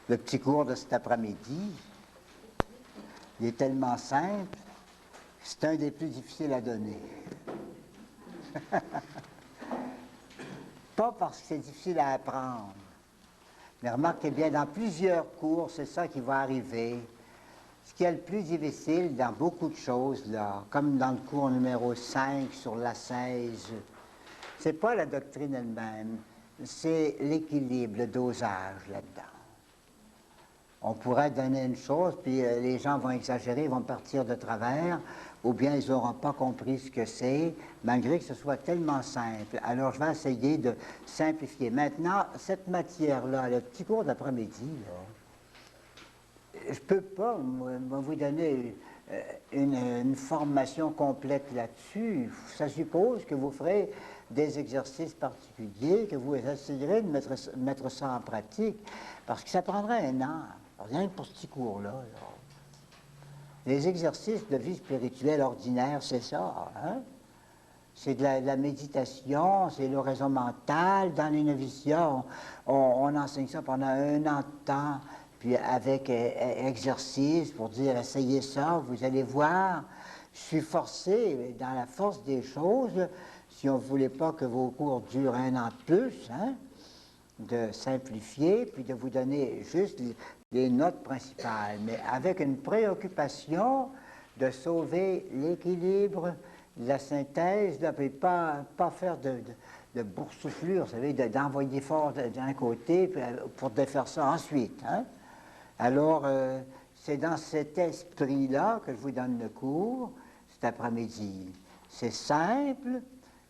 Le petit cours de cet après-midi, il est tellement simple, c'est un des plus difficiles à donner. Pas parce que c'est difficile à apprendre, mais remarquez bien, dans plusieurs cours, c'est ça qui va arriver. Ce qui est le plus difficile dans beaucoup de choses, là, comme dans le cours numéro 5 sur l'ascèse, c'est pas la doctrine elle-même, c'est l'équilibre, le dosage là-dedans. On pourrait donner une chose, puis les gens vont exagérer, vont partir de travers, ou bien ils n'auront pas compris ce que c'est, malgré que ce soit tellement simple. Alors, je vais essayer de simplifier. Maintenant, cette matière-là, le petit cours d'après-midi, je ne peux pas vous donner une formation complète là-dessus. Ça suppose que vous ferez des exercices particuliers, que vous essayerez de mettre ça en pratique, parce que ça prendrait un an, rien que pour ce petit cours-là. Les exercices de vie spirituelle ordinaire, c'est ça, hein? C'est de la méditation, c'est l'oraison mentale. Dans les noviciats, on enseigne ça pendant un an de temps, puis avec exercice pour dire essayez ça, vous allez voir. Je suis forcé, dans la force des choses, si on ne voulait pas que vos cours durent un an de plus, hein, de simplifier, puis de vous donner juste les notes principales, mais avec une préoccupation de sauver l'équilibre, la synthèse, là, puis pas faire de boursouflure, vous savez, d'envoyer fort d'un côté pour défaire ça ensuite. Hein? Alors, c'est dans cet esprit-là que je vous donne le cours cet après-midi. C'est simple,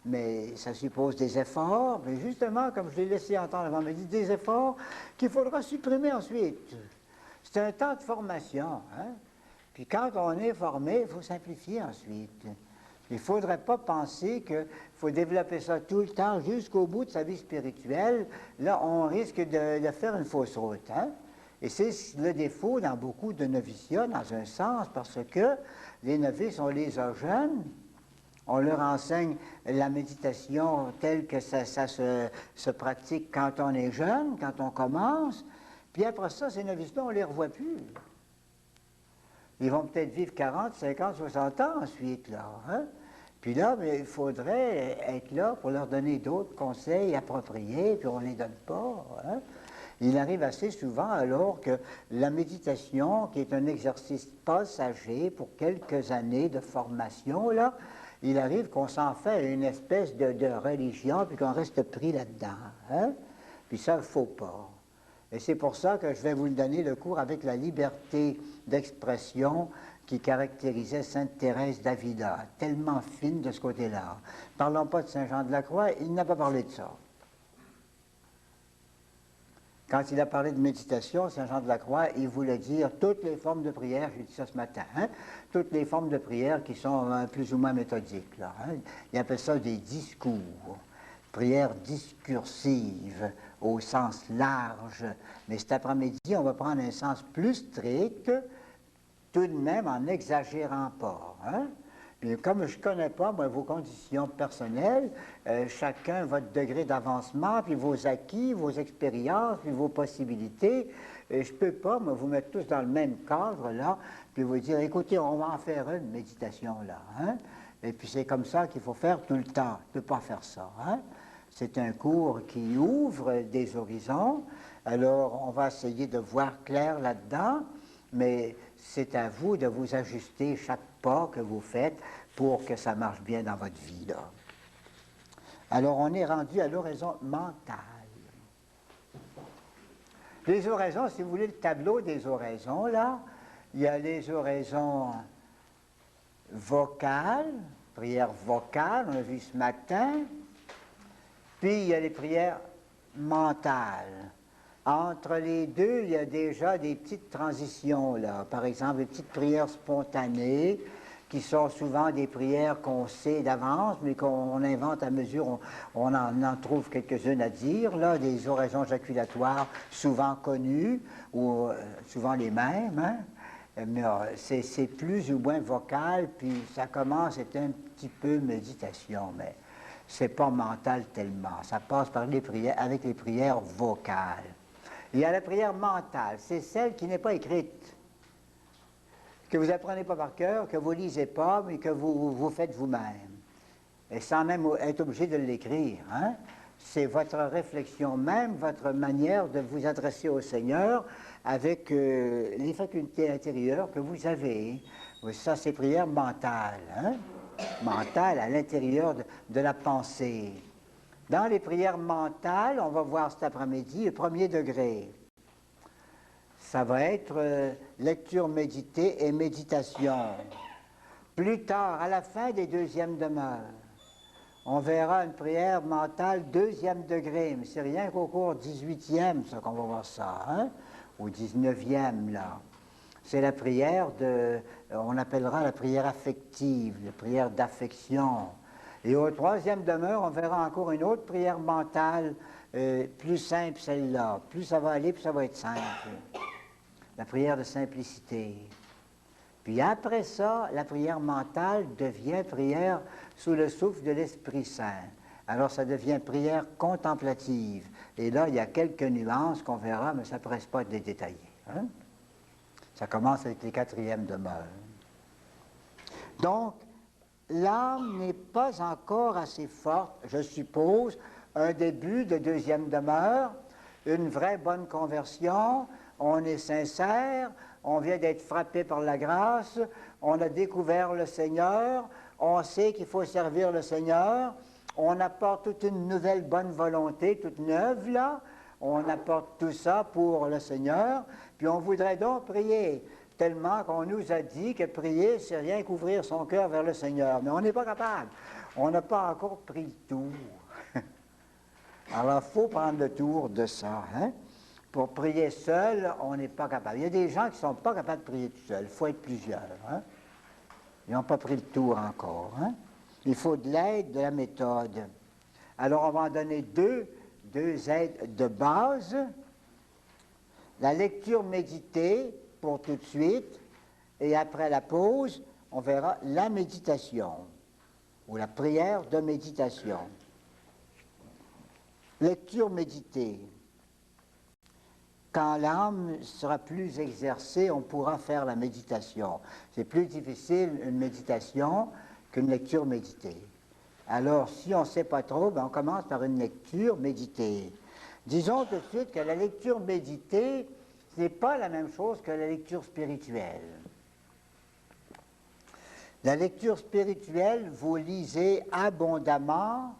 mais ça suppose des efforts, mais justement, comme je l'ai laissé entendre avant-midi, des efforts qu'il faudra supprimer ensuite. C'est un temps de formation, hein? Puis quand on est formé, il faut simplifier ensuite. Il ne faudrait pas penser qu'il faut développer ça tout le temps jusqu'au bout de sa vie spirituelle. Là, on risque de faire une fausse route, hein? Et c'est le défaut dans beaucoup de noviciats, dans un sens, parce que les novices, on les a jeunes, on leur enseigne la méditation telle que ça se pratique quand on est jeune, quand on commence, puis après ça, ces novices-là, on ne les revoit plus. Ils vont peut-être vivre 40, 50, 60 ans ensuite, là. Hein? Puis là, mais il faudrait être là pour leur donner d'autres conseils appropriés, puis on ne les donne pas. Hein? Il arrive assez souvent alors que la méditation, qui est un exercice passager pour quelques années de formation, là, il arrive qu'on s'en fait une espèce de religion, puis qu'on reste pris là-dedans. Hein? Puis ça, il ne faut pas. Et c'est pour ça que je vais vous donner le cours avec la liberté d'expression qui caractérisait Sainte Thérèse d'Avila, tellement fine de ce côté-là. Parlons pas de Saint Jean de la Croix, il n'a pas parlé de ça. Quand il a parlé de méditation, Saint Jean de la Croix, il voulait dire toutes les formes de prière, j'ai dit ça ce matin, hein, toutes les formes de prière qui sont plus ou moins méthodiques. Là, hein. Il appelle ça des discours, prière discursive au sens large. Mais cet après-midi, on va prendre un sens plus strict, tout de même en n'exagérant pas. Hein. Puis comme je ne connais pas, moi, vos conditions personnelles, chacun votre degré d'avancement, puis vos acquis, vos expériences, puis vos possibilités, je ne peux pas, moi, vous mettre tous dans le même cadre, là, puis vous dire, écoutez, on va en faire une méditation, là. Hein? Et puis c'est comme ça qu'il faut faire tout le temps. On ne peut pas faire ça. Hein? C'est un cours qui ouvre des horizons. Alors, on va essayer de voir clair là-dedans, mais c'est à vous de vous ajuster chaque pas que vous faites pour que ça marche bien dans votre vie, là. Alors, on est rendu à l'oraison mentale. Les oraisons, si vous voulez, le tableau des oraisons, là, il y a les oraisons vocales, prières vocales, on a vu ce matin, puis il y a les prières mentales. Entre les deux, il y a déjà des petites transitions, là. Par exemple, des petites prières spontanées, qui sont souvent des prières qu'on sait d'avance, mais qu'on invente à mesure, on en trouve quelques-unes à dire, là, des oraisons jaculatoires souvent connues, ou souvent les mêmes, hein? Mais c'est plus ou moins vocal, puis ça commence à être un petit peu méditation, mais c'est pas mental tellement. Ça passe par les prières, avec les prières vocales. Il y a la prière mentale, c'est celle qui n'est pas écrite, que vous apprenez pas par cœur, que vous lisez pas, mais que vous faites vous-même. Et sans même être obligé de l'écrire. Hein? C'est votre réflexion même, votre manière de vous adresser au Seigneur avec les facultés intérieures que vous avez. Ça, c'est prière mentale. Hein? Mentale à l'intérieur de la pensée. Dans les prières mentales, on va voir cet après-midi le premier degré. Ça va être lecture méditée et méditation. Plus tard, à la fin des deuxièmes demeures, on verra une prière mentale deuxième degré, mais c'est rien qu'au cours 18e, ça qu'on va voir ça, hein? Ou 19e, là. C'est la prière on appellera la prière affective, la prière d'affection. Et au troisième demeure, on verra encore une autre prière mentale, plus simple celle-là. Plus ça va aller, plus ça va être simple. La prière de simplicité. Puis après ça, la prière mentale devient prière sous le souffle de l'Esprit Saint. Alors ça devient prière contemplative. Et là, il y a quelques nuances qu'on verra, mais ça ne presse pas de les détailler. Hein? Ça commence avec les quatrièmes demeures. Donc, l'âme n'est pas encore assez forte, je suppose, un début de deuxième demeure, une vraie bonne conversion, on est sincère, on vient d'être frappé par la grâce, on a découvert le Seigneur, on sait qu'il faut servir le Seigneur, on apporte toute une nouvelle bonne volonté, toute neuve là, on apporte tout ça pour le Seigneur, puis on voudrait donc prier, tellement qu'on nous a dit que prier, c'est rien qu'ouvrir son cœur vers le Seigneur, mais on n'est pas capable, on n'a pas encore pris le tour. Alors, il faut prendre le tour de ça, hein? Pour prier seul, on n'est pas capable. Il y a des gens qui ne sont pas capables de prier tout seul. Il faut être plusieurs. Hein? Ils n'ont pas pris le tour encore. Hein? Il faut de l'aide, de la méthode. Alors, on va en donner deux aides de base. La lecture méditée, pour tout de suite, et après la pause, on verra la méditation, ou la prière de méditation. Lecture méditée. Quand l'âme sera plus exercée, on pourra faire la méditation. C'est plus difficile une méditation qu'une lecture méditée. Alors, si on ne sait pas trop, on commence par une lecture méditée. Disons tout de suite que la lecture méditée, ce n'est pas la même chose que la lecture spirituelle. La lecture spirituelle, vous lisez abondamment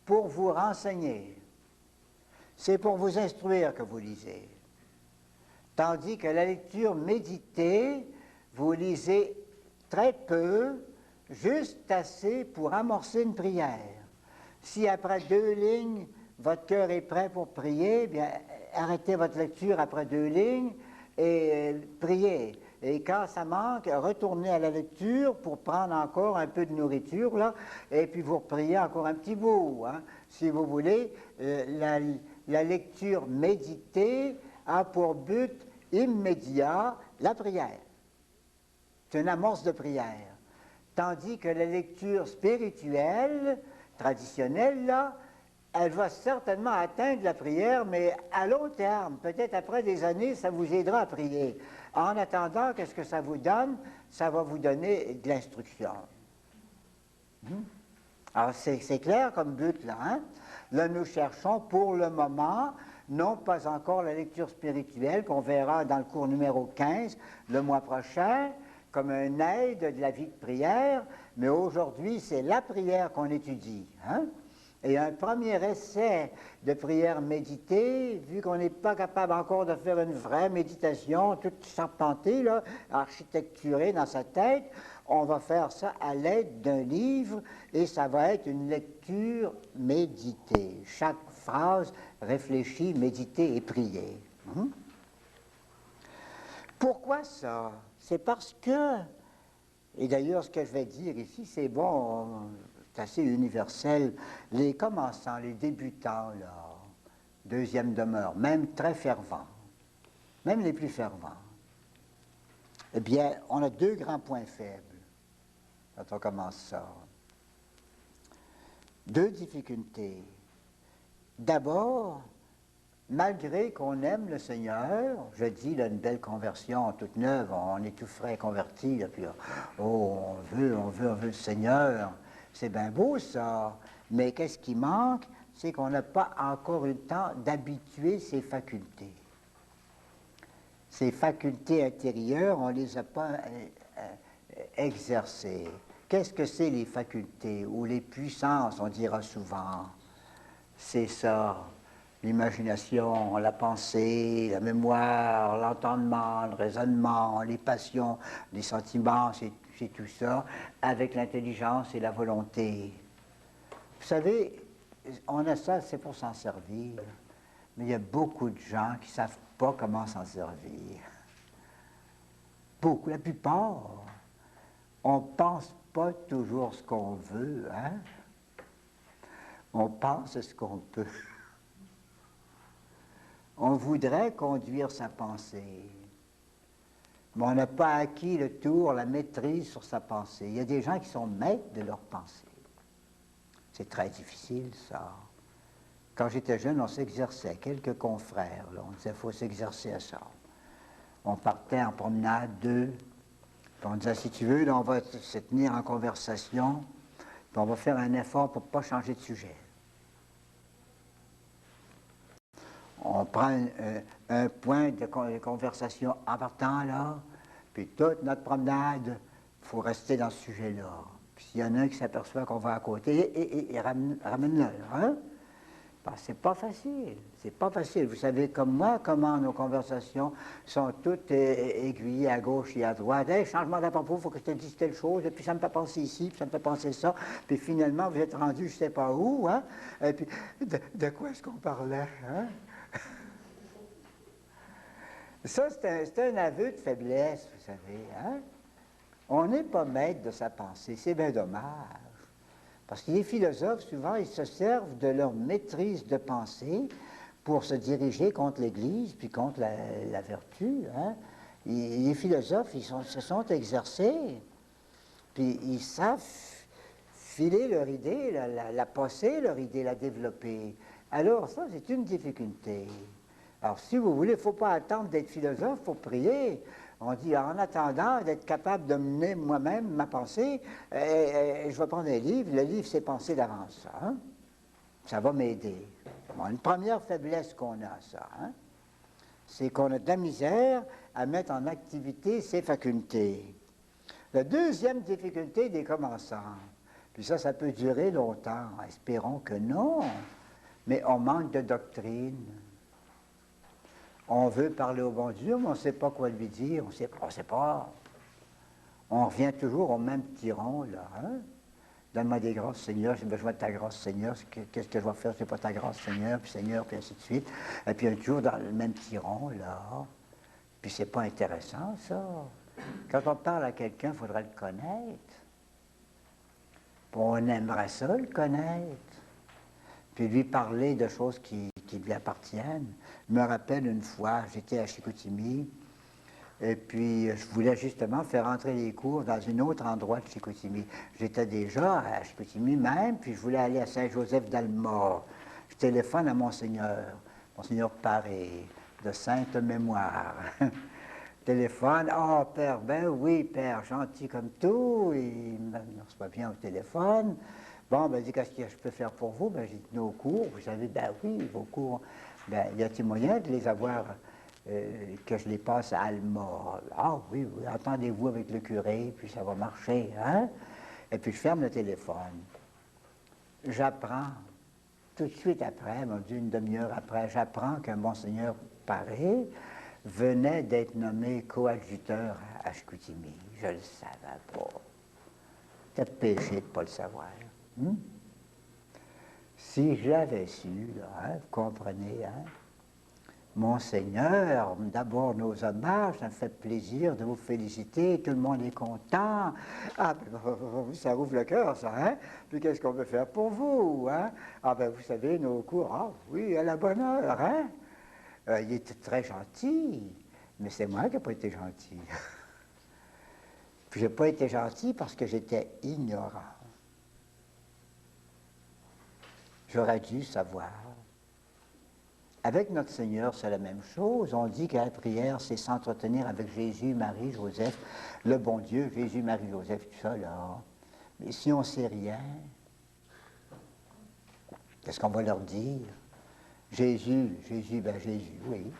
pour vous renseigner. C'est pour vous instruire que vous lisez. Tandis que la lecture méditée, vous lisez très peu, juste assez pour amorcer une prière. Si après 2 lignes, votre cœur est prêt pour prier, bien, arrêtez votre lecture après 2 lignes et priez. Et quand ça manque, retournez à la lecture pour prendre encore un peu de nourriture, là, et puis vous repriez encore un petit bout. Hein. Si vous voulez, la lecture méditée a pour but immédiat la prière. C'est une amorce de prière. Tandis que la lecture spirituelle, traditionnelle, là, elle va certainement atteindre la prière, mais à long terme, peut-être après des années, ça vous aidera à prier. En attendant, qu'est-ce que ça vous donne? Ça va vous donner de l'instruction. Alors, c'est clair comme but, là. Hein? Là, nous cherchons pour le moment, non pas encore la lecture spirituelle, qu'on verra dans le cours numéro 15, le mois prochain, comme une aide de la vie de prière, mais aujourd'hui, c'est la prière qu'on étudie. Hein? Et un premier essai de prière méditée, vu qu'on n'est pas capable encore de faire une vraie méditation, toute charpentée, là, architecturée dans sa tête, on va faire ça à l'aide d'un livre et ça va être une lecture méditée. Chaque phrase réfléchie, méditée et priée. Pourquoi ça? C'est parce que, et d'ailleurs ce que je vais dire ici, c'est bon, c'est assez universel, les commençants, les débutants, là, deuxième demeure, même très fervents, même les plus fervents, eh bien, on a 2 grands points faibles quand on commence ça. 2 difficultés. D'abord, malgré qu'on aime le Seigneur, je dis, là, une belle conversion toute neuve, on est tout frais converti, là, puis oh, on veut le Seigneur, c'est bien beau ça, mais qu'est-ce qui manque? C'est qu'on n'a pas encore eu le temps d'habituer ses facultés. Ces facultés intérieures, on ne les a pas exercées. Qu'est-ce que c'est les facultés ou les puissances, on dira souvent? C'est ça, l'imagination, la pensée, la mémoire, l'entendement, le raisonnement, les passions, les sentiments, c'est tout ça, avec l'intelligence et la volonté. Vous savez, on a ça, c'est pour s'en servir, mais il y a beaucoup de gens qui ne savent pas comment s'en servir. Beaucoup, la plupart. On ne pense pas toujours ce qu'on veut, hein? On pense ce qu'on peut. On voudrait conduire sa pensée, mais on n'a pas acquis le tour, la maîtrise sur sa pensée. Il y a des gens qui sont maîtres de leur pensée. C'est très difficile, ça. Quand j'étais jeune, on s'exerçait, quelques confrères, là, on disait, il faut s'exercer à ça. On partait en promenade, puis on disait, si tu veux, là, on va se tenir en conversation, puis on va faire un effort pour ne pas changer de sujet. On prend un point de conversation en partant, là, puis toute notre promenade, il faut rester dans ce sujet-là. Puis s'il y en a un qui s'aperçoit qu'on va à côté, et ramène-le, hein? Ben, c'est pas facile, c'est pas facile. Vous savez comme moi comment nos conversations sont toutes aiguillées à gauche et à droite. Hey, changement d'à propos, il faut que je te dise telle chose, et puis ça me fait penser ici, puis ça me fait penser ça, puis finalement vous êtes rendu je sais pas où, hein? Et puis de quoi est-ce qu'on parlait, hein? Ça, c'est un aveu de faiblesse, vous savez, hein? On n'est pas maître de sa pensée, c'est bien dommage. Parce que les philosophes, souvent, ils se servent de leur maîtrise de pensée pour se diriger contre l'Église, puis contre la vertu. Hein? Les philosophes, se sont exercés, puis ils savent filer leur idée, la passer, leur idée, la développer. Alors ça, c'est une difficulté. Alors, si vous voulez, il ne faut pas attendre d'être philosophe pour prier. On dit, en attendant d'être capable de mener moi-même ma pensée, je vais prendre un livre. Le livre, c'est penser d'avance. Hein? Ça va m'aider. Bon, une première faiblesse qu'on a, ça, hein? C'est qu'on a de la misère à mettre en activité ses facultés. La deuxième difficulté des commençants, puis ça peut durer longtemps, espérons que non, mais on manque de doctrine. On veut parler au bon Dieu, mais on ne sait pas quoi lui dire, on ne sait pas. On revient toujours au même petit rond, là. Hein? Donne-moi des grâces, Seigneur, j'ai besoin de ta grâce, Seigneur. Qu'est-ce que je vais faire si je n'ai pas ta grâce, Seigneur, puis ainsi de suite. Et puis on est toujours dans le même petit rond, là. Puis c'est pas intéressant, ça. Quand on parle à quelqu'un, il faudrait le connaître. Puis on aimerait ça, le connaître. Puis lui parler de choses qui lui appartiennent. Je me rappelle une fois, j'étais à Chicoutimi, et puis je voulais justement faire entrer les cours dans un autre endroit de Chicoutimi. J'étais déjà à Chicoutimi même, puis je voulais aller à Saint-Joseph-d'Almort. Je téléphone à Monseigneur Paré, de sainte mémoire. Téléphone, ah, Père, ben oui, Père, gentil comme tout, il me reçoit bien au téléphone. Bon, ben, il dit, qu'est-ce que je peux faire pour vous? Ben, j'ai dit, nos cours, vous savez, ben oui, vos cours, ben, y a-t-il moyen de les avoir, que je les passe à Alma? Ah oui, oui, entendez-vous avec le curé, puis ça va marcher, hein? Et puis je ferme le téléphone. J'apprends, tout de suite après, mon Dieu, une demi-heure après, j'apprends que Monseigneur Paré venait d'être nommé coadjuteur à Chicoutimi. Je ne le savais pas. C'était péché de ne pas le savoir. Si je l'avais su, là, hein, vous comprenez, hein? Monseigneur, d'abord nos hommages, ça me fait plaisir de vous féliciter, tout le monde est content. Ah, ben, ça ouvre le cœur, ça, hein? Puis qu'est-ce qu'on peut faire pour vous, hein? Ah, ben, vous savez, nos cours, ah, oui, à la bonne heure, hein? Il était très gentil, mais c'est moi qui n'ai pas été gentil. Puis je n'ai pas été gentil parce que j'étais ignorant. J'aurais dû savoir. Avec notre Seigneur, c'est la même chose. On dit que la prière, c'est s'entretenir avec Jésus, Marie, Joseph, le bon Dieu, Jésus, Marie, Joseph, tout ça, là. Mais si on ne sait rien, qu'est-ce qu'on va leur dire? Jésus, ben Jésus, oui.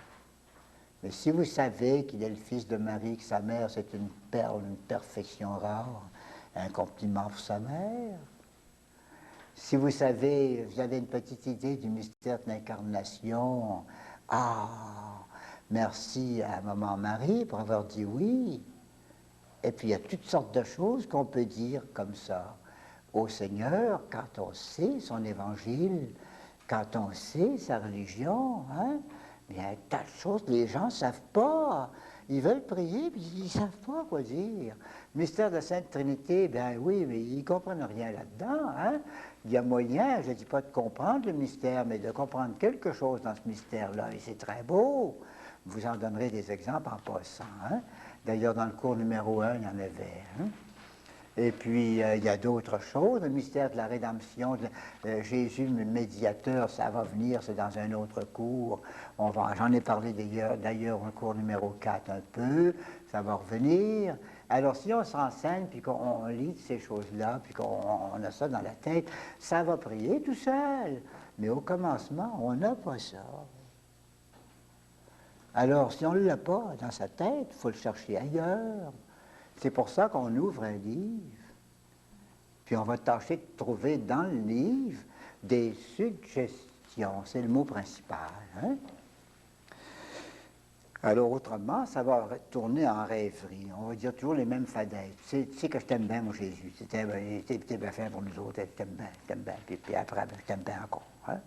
Mais si vous savez qu'il est le fils de Marie, que sa mère, c'est une perle, une perfection rare, un compliment pour sa mère. Si vous savez, vous avez une petite idée du mystère de l'incarnation, ah, merci à Maman Marie pour avoir dit oui. Et puis il y a toutes sortes de choses qu'on peut dire comme ça au Seigneur quand on sait son évangile, quand on sait sa religion. Hein? Il y a un tas de choses que les gens ne savent pas. Ils veulent prier, puis ils ne savent pas quoi dire. Le mystère de la Sainte Trinité, bien oui, mais ils ne comprennent rien là-dedans. Hein? Il y a moyen, je ne dis pas de comprendre le mystère, mais de comprendre quelque chose dans ce mystère-là. Et c'est très beau. Vous en donnerez des exemples en passant. Hein? D'ailleurs, dans le cours numéro 1, il y en avait. Hein? Et puis, il y a d'autres choses. Le mystère de la rédemption, Jésus, le médiateur, ça va venir, c'est dans un autre cours. J'en ai parlé d'ailleurs au cours numéro 4 un peu. Ça va revenir. Alors, si on se renseigne, puis qu'on lit ces choses-là, puis qu'on a ça dans la tête, ça va prier tout seul. Mais au commencement, on n'a pas ça. Alors, si on ne l'a pas dans sa tête, il faut le chercher ailleurs. C'est pour ça qu'on ouvre un livre. Puis on va tâcher de trouver dans le livre des suggestions. C'est le mot principal. Hein? Alors, autrement, ça va tourner en rêverie. On va dire toujours les mêmes fadaises. Tu sais que je t'aime bien, mon Jésus. C'était bien fait pour nous autres. Je t'aime bien. Puis après, je t'aime bien encore. Hein?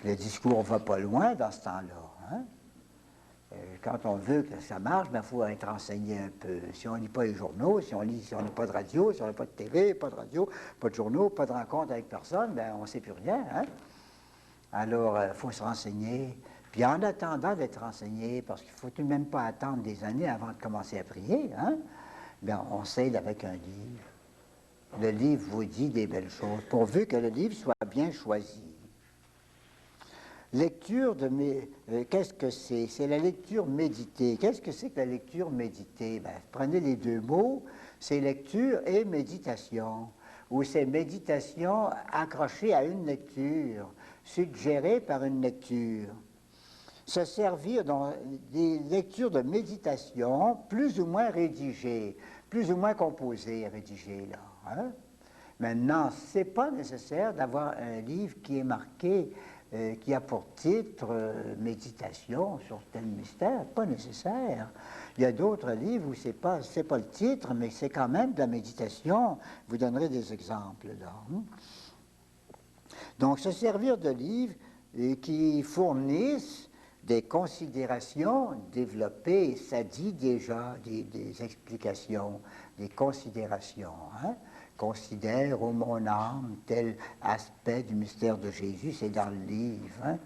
Le discours ne va pas loin dans ce temps-là. Hein? Quand on veut que ça marche, il faut être renseigné un peu. Si on ne lit pas les journaux, si on n'a pas de radio, si on n'a pas de TV, pas de radio, pas de journaux, pas de rencontres avec personne, on ne sait plus rien. Hein? Alors, il faut se renseigner. Puis en attendant d'être renseigné, parce qu'il ne faut tout de même pas attendre des années avant de commencer à prier, hein? On s'aide avec un livre. Le livre vous dit des belles choses, pourvu que le livre soit bien choisi. Lecture de qu'est-ce que c'est? C'est la lecture méditée. Qu'est-ce que c'est que la lecture méditée? Prenez les deux mots, c'est lecture et méditation, ou c'est méditation accrochée à une lecture, suggérée par une lecture. Se servir dans des lectures de méditation plus ou moins rédigées, plus ou moins composées et rédigées, là. Hein? Maintenant, ce n'est pas nécessaire d'avoir un livre qui est marqué qui a pour titre méditation sur tel mystère, pas nécessaire. Il y a d'autres livres où c'est pas le titre, mais c'est quand même de la méditation. Vous donnerez des exemples là. Donc, se servir de livres qui fournissent des considérations développées, ça dit déjà des explications, des considérations. Hein? Considère, ô mon âme, tel aspect du mystère de Jésus, c'est dans le livre. Hein?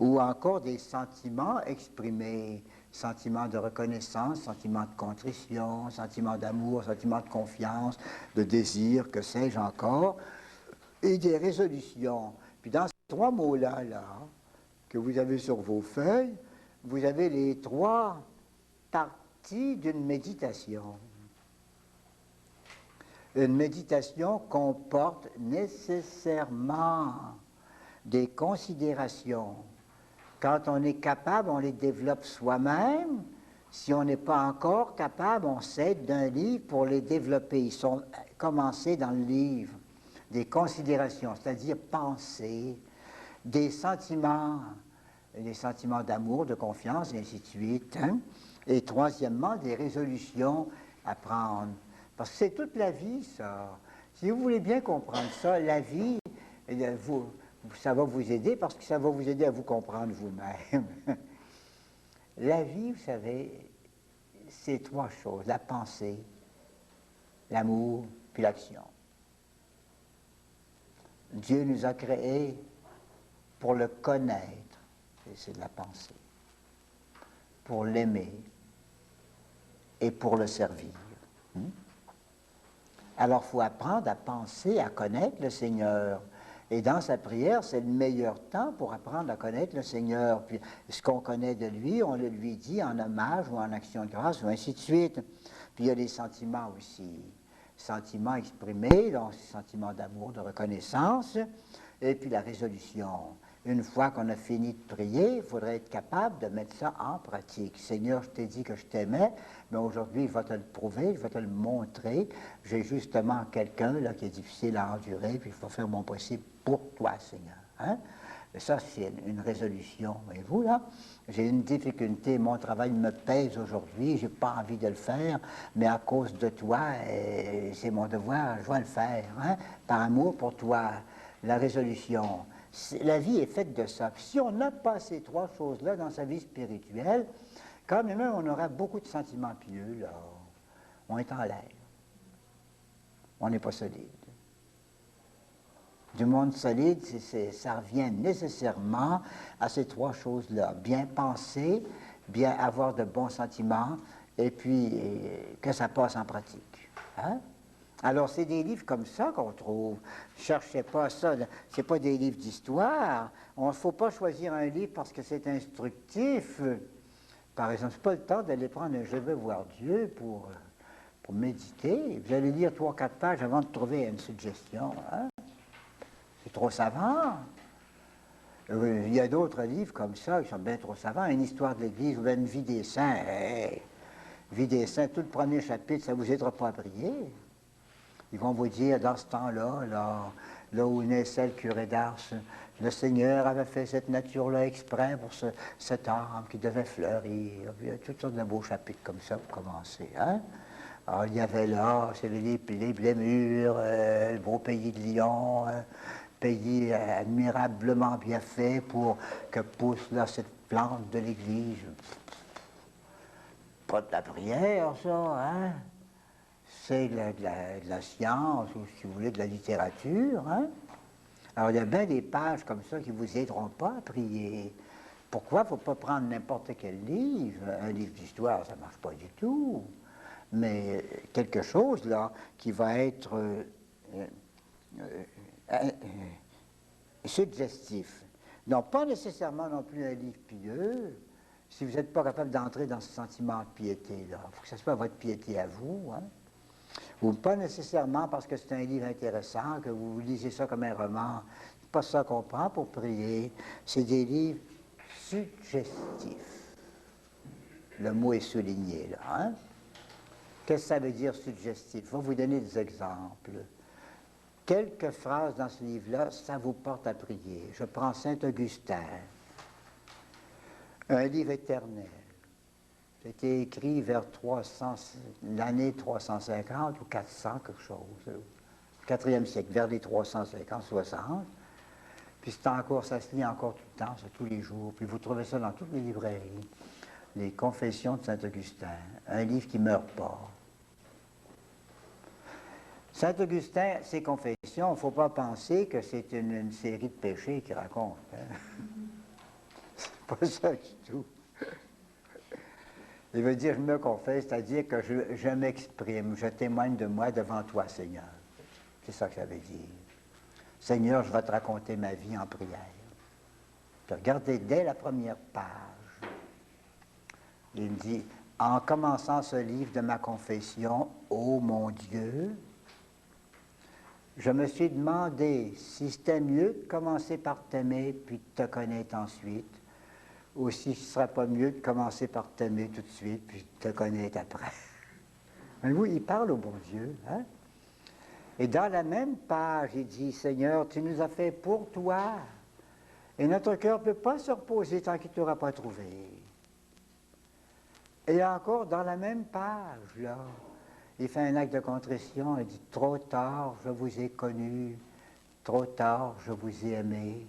Ou encore des sentiments exprimés, sentiments de reconnaissance, sentiments de contrition, sentiments d'amour, sentiments de confiance, de désir, que sais-je encore, et des résolutions. Puis dans ces trois mots-là, que vous avez sur vos feuilles, vous avez les trois parties d'une méditation. Une méditation comporte nécessairement des considérations. Quand on est capable, on les développe soi-même. Si on n'est pas encore capable, on s'aide d'un livre pour les développer. Ils sont commencés dans le livre. Des considérations, c'est-à-dire penser, des sentiments d'amour, de confiance, et ainsi de suite. Hein? Et troisièmement, des résolutions à prendre. Parce que c'est toute la vie, ça. Si vous voulez bien comprendre ça, la vie, ça va vous aider parce que ça va vous aider à vous comprendre vous-même. La vie, vous savez, c'est trois choses. La pensée, l'amour, puis l'action. Dieu nous a créés pour le connaître, et c'est de la pensée, pour l'aimer et pour le servir. Alors, il faut apprendre à penser, à connaître le Seigneur. Et dans sa prière, c'est le meilleur temps pour apprendre à connaître le Seigneur. Puis ce qu'on connaît de lui, on le lui dit en hommage ou en action de grâce, ou ainsi de suite. Puis il y a les sentiments aussi. Sentiments exprimés, donc sentiments d'amour, de reconnaissance, et puis la résolution. Une fois qu'on a fini de prier, il faudrait être capable de mettre ça en pratique. Seigneur, je t'ai dit que je t'aimais, mais aujourd'hui, je vais te le prouver, je vais te le montrer. J'ai justement quelqu'un là qui est difficile à endurer, puis je vais faire mon possible pour toi, Seigneur. Hein? Et ça, c'est une résolution. Voyez-vous, là, j'ai une difficulté, mon travail me pèse aujourd'hui, je n'ai pas envie de le faire, mais à cause de toi, c'est mon devoir, je dois le faire. Hein? Par amour pour toi, la résolution. La vie est faite de ça. Puis si on n'a pas ces trois choses-là dans sa vie spirituelle, quand même, on aura beaucoup de sentiments pieux, là. On est en l'air. On n'est pas solide. Du monde solide, ça revient nécessairement à ces trois choses-là. Bien penser, bien avoir de bons sentiments, et puis que ça passe en pratique. Hein? Alors, c'est des livres comme ça qu'on trouve. Ne cherchez pas ça. Ce n'est pas des livres d'histoire. Il ne faut pas choisir un livre parce que c'est instructif. Par exemple, ce n'est pas le temps d'aller prendre un « Je veux voir Dieu » pour méditer. Vous allez lire 3-4 pages avant de trouver une suggestion. Hein? C'est trop savant. Il y a d'autres livres comme ça qui sont bien trop savants. Une histoire de l'Église ou une vie des saints. Hey, vie des saints, tout le premier chapitre, ça ne vous aidera pas à prier. Ils vont vous dire, dans ce temps-là, là où naissait le curé d'Ars, le Seigneur avait fait cette nature-là exprès pour cet arbre qui devait fleurir. Il y a toutes sortes de beaux chapitres comme ça pour commencer. Hein? Alors, il y avait là, c'est les Blémures, le beau pays de Lyon, pays admirablement bien fait pour que pousse là cette plante de l'Église. Pas de la prière, ça, hein? C'est de la science, ou si vous voulez, de la littérature. Hein? Alors, il y a bien des pages comme ça qui ne vous aideront pas à prier. Pourquoi? Il ne faut pas prendre n'importe quel livre. Un livre d'histoire, ça ne marche pas du tout. Mais quelque chose, là, qui va être suggestif. Non, pas nécessairement non plus un livre pieux. Si vous n'êtes pas capable d'entrer dans ce sentiment de piété, là, il faut que ce soit votre piété à vous. Hein? Ou pas nécessairement parce que c'est un livre intéressant, que vous lisez ça comme un roman. C'est pas ça qu'on prend pour prier. C'est des livres suggestifs. Le mot est souligné, là. Hein? Qu'est-ce que ça veut dire suggestif? Je vais vous donner des exemples. Quelques phrases dans ce livre-là, ça vous porte à prier. Je prends Saint-Augustin, un livre éternel. C'était écrit vers l'année 350 ou 400, quelque chose, au 4e siècle, vers les 350, 60. Puis c'est encore, ça se lit encore tout le temps, c'est tous les jours. Puis vous trouvez ça dans toutes les librairies. Les Confessions de Saint-Augustin, un livre qui ne meurt pas. Saint-Augustin, ses confessions, il ne faut pas penser que c'est une série de péchés qu'il raconte. Hein? C'est pas ça du tout. Il veut dire, je me confesse, c'est-à-dire que je m'exprime, je témoigne de moi devant toi, Seigneur. C'est ça que ça veut dire. Seigneur, je vais te raconter ma vie en prière. Puis regardez, dès la première page, il me dit, en commençant ce livre de ma confession, ô mon Dieu, je me suis demandé si c'était mieux de commencer par t'aimer puis de te connaître ensuite, ou si ce ne serait pas mieux de commencer par t'aimer tout de suite, puis de te connaître après. Mais oui, il parle au bon Dieu. Hein? Et dans la même page, il dit, Seigneur, tu nous as fait pour toi. Et notre cœur ne peut pas se reposer tant qu'il ne t'aura pas trouvé. Et encore, dans la même page, là, il fait un acte de contrition, il dit, trop tard, je vous ai connu, trop tard, je vous ai aimé.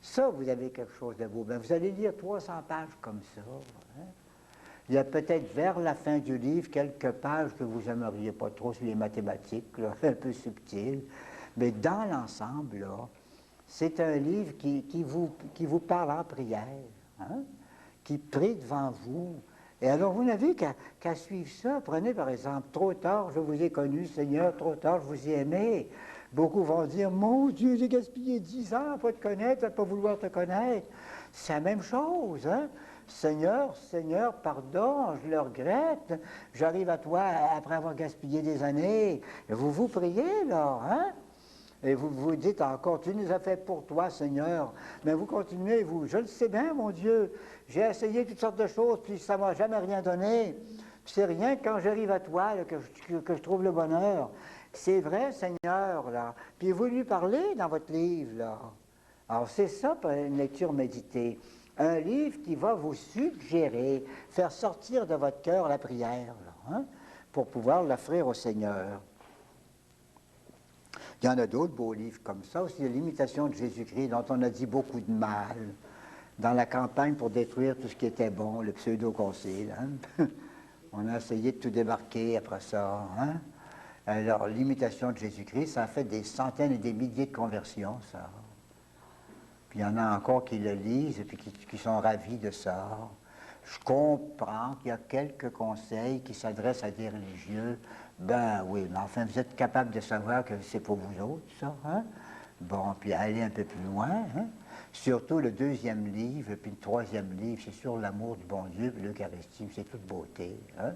Ça, vous avez quelque chose de beau. Bien, vous allez lire 300 pages comme ça. Hein? Il y a peut-être vers la fin du livre quelques pages que vous n'aimeriez pas trop sur les mathématiques, là, un peu subtiles. Mais dans l'ensemble, là, c'est un livre qui vous parle en prière, hein? Qui prie devant vous. Et alors, vous n'avez qu'à suivre ça. Prenez, par exemple, trop tard, je vous ai connu, Seigneur, trop tard, je vous ai aimé. Beaucoup vont dire, mon Dieu, j'ai gaspillé 10 ans à ne pas te connaître, à ne pas vouloir te connaître. C'est la même chose, hein? Seigneur, Seigneur, pardon, je le regrette. J'arrive à toi après avoir gaspillé des années. Et vous priez, là, hein? Et vous vous dites encore, tu nous as fait pour toi, Seigneur. Mais vous continuez, vous, je le sais bien, mon Dieu. J'ai essayé toutes sortes de choses, puis ça ne m'a jamais rien donné. Puis c'est rien que quand j'arrive à toi là, que je trouve le bonheur. C'est vrai, Seigneur, là. Puis vous lui parlez dans votre livre, là. Alors c'est ça, une lecture méditée. Un livre qui va vous suggérer, faire sortir de votre cœur la prière, là, hein, pour pouvoir l'offrir au Seigneur. Il y en a d'autres beaux livres comme ça, aussi l'imitation de Jésus-Christ, dont on a dit beaucoup de mal dans la campagne pour détruire tout ce qui était bon, le pseudo-concile. Hein? On a essayé de tout débarquer après ça. Hein? Alors, l'imitation de Jésus-Christ, ça a fait des centaines et des milliers de conversions, ça. Puis il y en a encore qui le lisent et puis qui sont ravis de ça. Je comprends qu'il y a quelques conseils qui s'adressent à des religieux. Ben oui, mais enfin, vous êtes capable de savoir que c'est pour vous autres, ça, hein? Bon, puis aller un peu plus loin, hein? Surtout le deuxième livre, puis le troisième livre, c'est sur l'amour du bon Dieu, puis l'Eucharistie, c'est toute beauté, hein?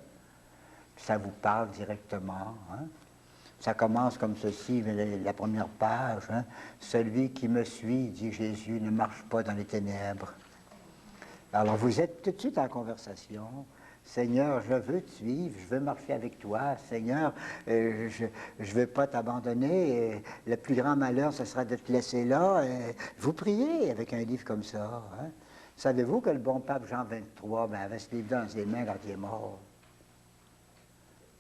Puis ça vous parle directement, hein? Ça commence comme ceci, la première page, hein? Celui qui me suit, dit Jésus, ne marche pas dans les ténèbres. Alors vous êtes tout de suite en conversation. Seigneur, je veux te suivre, je veux marcher avec toi. Seigneur, je ne veux pas t'abandonner. Le plus grand malheur, ce sera de te laisser là. Vous priez avec un livre comme ça. Hein? Savez-vous que le bon pape Jean XXIII avait ce livre dans ses mains quand il est mort?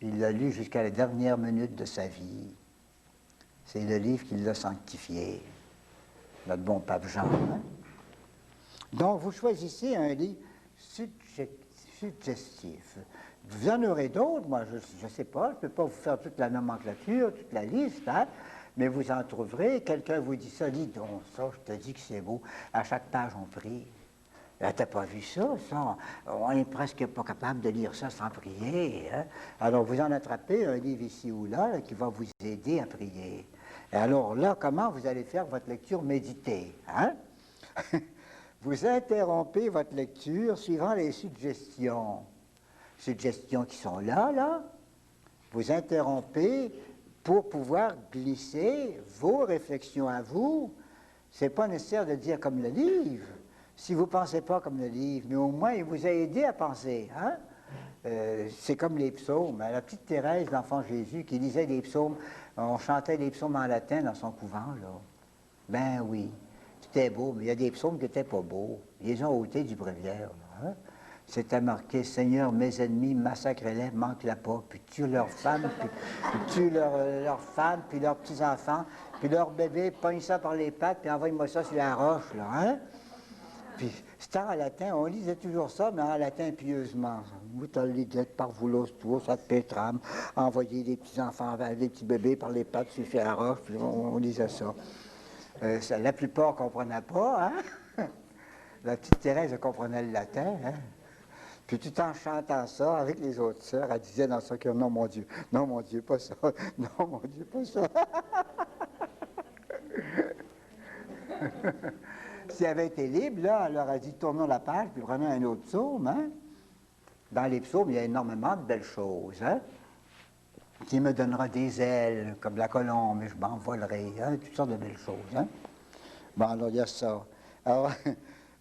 Il l'a lu jusqu'à la dernière minute de sa vie. C'est le livre qui l'a sanctifié, notre bon pape Jean. Hein? Donc, vous choisissez un livre suggestif. Vous en aurez d'autres, moi, je ne sais pas, je ne peux pas vous faire toute la nomenclature, toute la liste, hein, mais vous en trouverez. Quelqu'un vous dit ça, dis donc, ça, je te dis que c'est beau. À chaque page, on prie. T'as pas vu ça, ça? On est presque pas capable de lire ça sans prier. Hein? Alors, vous en attrapez un livre ici ou là qui va vous aider à prier. Et alors là, comment vous allez faire votre lecture méditée? Hein? Vous interrompez votre lecture suivant les suggestions. Suggestions qui sont là. Vous interrompez pour pouvoir glisser vos réflexions à vous. C'est pas nécessaire de dire comme le livre. Si vous ne pensez pas comme le livre, mais au moins il vous a aidé à penser. Hein? C'est comme les psaumes. La petite Thérèse, l'enfant Jésus, qui lisait des psaumes, on chantait des psaumes en latin dans son couvent, là. Ben oui, c'était beau, mais il y a des psaumes qui n'étaient pas beaux. Ils les ont ôtés du bréviaire, là. Hein? C'était marqué « Seigneur, mes ennemis, massacre-les, manque-la pas, puis tue leurs femmes, puis tue leurs femmes, puis leurs petits-enfants, puis leurs bébés, pogne ça par les pattes, puis envoie-moi ça sur la roche, là. Hein? » Puis, c'était en latin, on lisait toujours ça, mais en latin pieusement. Vous t'allez par vous l'os, ça te pétrame, envoyer des petits-enfants, des petits bébés par les pattes sur la roche, puis on lisait ça. La plupart ne comprenaient pas, hein? La petite Thérèse comprenait le latin, hein? Puis tout en chantant ça avec les autres sœurs, elle disait dans son cœur, non mon Dieu, pas ça, non mon Dieu, pas ça. Si elle avait été libre, là, elle leur a dit tournons la page, puis prenons un autre psaume. Hein? Dans les psaumes, il y a énormément de belles choses. Hein? Qui me donnera des ailes, comme la colombe, et je m'envolerai. Hein? Toutes sortes de belles choses. Hein? Bon, alors il y a ça. Alors,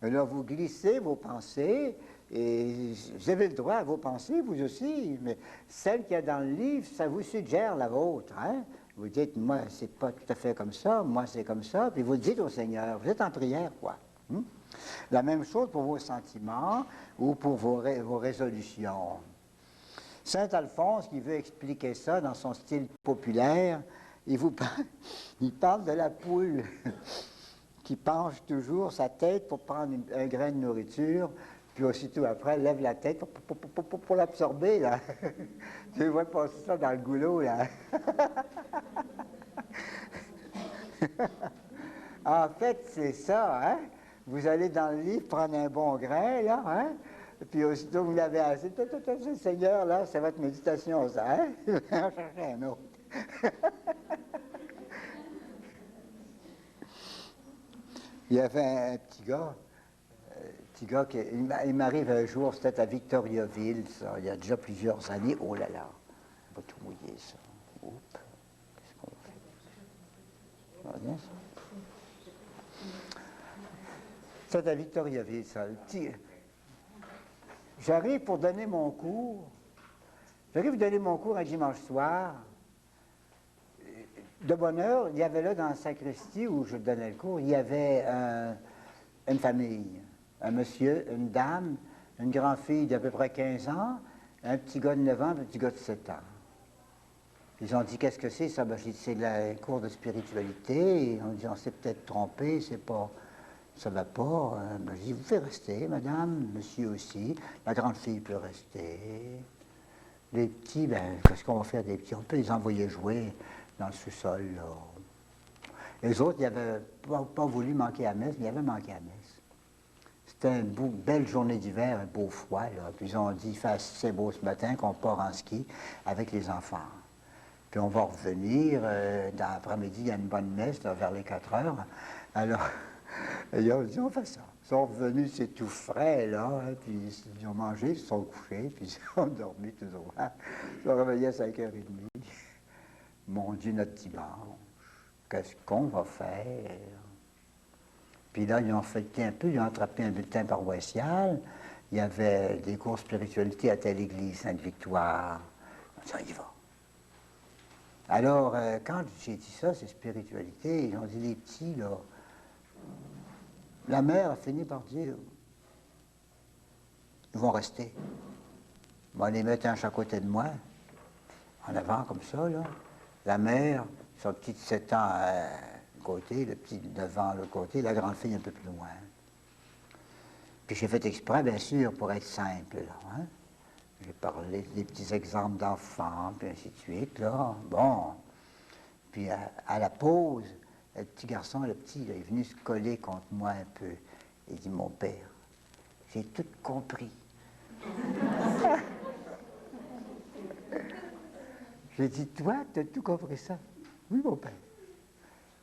là, vous glissez vos pensées, et vous avez le droit à vos pensées, vous aussi, mais celle qu'il y a dans le livre, ça vous suggère la vôtre. Hein? Vous dites, moi, c'est pas tout à fait comme ça, moi, c'est comme ça, puis vous le dites au Seigneur, vous êtes en prière, quoi. La même chose pour vos sentiments ou pour vos résolutions. Saint Alphonse, qui veut expliquer ça dans son style populaire, il parle de la poule qui penche toujours sa tête pour prendre un grain de nourriture, puis aussitôt après, lève la tête pour l'absorber, là. Tu vois passer ça dans le goulot, là. En fait, c'est ça, hein? Vous allez dans le livre prendre un bon grain, là, hein? Puis aussitôt, vous l'avez assez. Seigneur, là, c'est votre méditation, ça, hein? En chercher un autre. Il y avait un petit gars il m'arrive un jour, c'était à Victoriaville, ça, il y a déjà plusieurs années. Oh là là, on va tout mouiller, ça. Oups, qu'est-ce qu'on fait? Ça va bien, ça? C'était à Victoriaville, ça. J'arrive pour donner mon cours. J'arrive donner mon cours un dimanche soir. De bonne heure, il y avait là dans la sacristie où je donnais le cours, il y avait une famille. Un monsieur, une dame, une grande-fille d'à peu près 15 ans, un petit gars de 9 ans, un petit gars de 7 ans. Ils ont dit, qu'est-ce que c'est ça? Ben, j'ai dit, c'est le cours de spiritualité. Et on dit, on s'est peut-être trompé, c'est pas, ça va pas. Ben, j'ai dit, vous pouvez rester, madame, monsieur aussi. La grande fille peut rester. Les petits, ben, qu'est-ce qu'on va faire des petits? On peut les envoyer jouer dans le sous-sol, là. Les autres, ils n'avaient pas voulu manquer à la messe, mais ils avaient manqué à la messe. C'était une belle journée d'hiver, un beau froid, là. Puis ils ont dit, il fait assez beau ce matin qu'on part en ski avec les enfants. Puis on va revenir, dans l'après-midi, il y a une bonne messe, là, vers les 4 heures. Alors, ils ont dit, on fait ça. Ils sont revenus, c'est tout frais, là, hein, puis ils ont mangé, ils se sont couchés, puis ils ont dormi toujours. Ils sont réveillés à 5h30. Mon Dieu, notre dimanche, qu'est-ce qu'on va faire? Puis là, ils ont fêté un peu, ils ont attrapé un bulletin paroissial. Il y avait des cours spiritualité à telle église, Sainte-Victoire. On dit, on y va. Alors, quand j'ai dit ça, c'est spiritualité, ils ont dit, les petits, là, la mère a fini par dire, ils vont rester. On va les mettre un à chaque côté de moi, en avant, comme ça, là. La mère, son petit de 7 ans à un côté, le petit de 9 ans à l'autre côté, la grande fille un peu plus loin. Puis j'ai fait exprès, bien sûr, pour être simple, là, hein. J'ai parlé des petits exemples d'enfants, puis ainsi de suite, là. Bon. Puis à la pause, le petit garçon, le petit, là, est venu se coller contre moi un peu. Il dit, mon père, j'ai tout compris. J'ai dit, toi, tu as tout compris ça? Oui, mon père.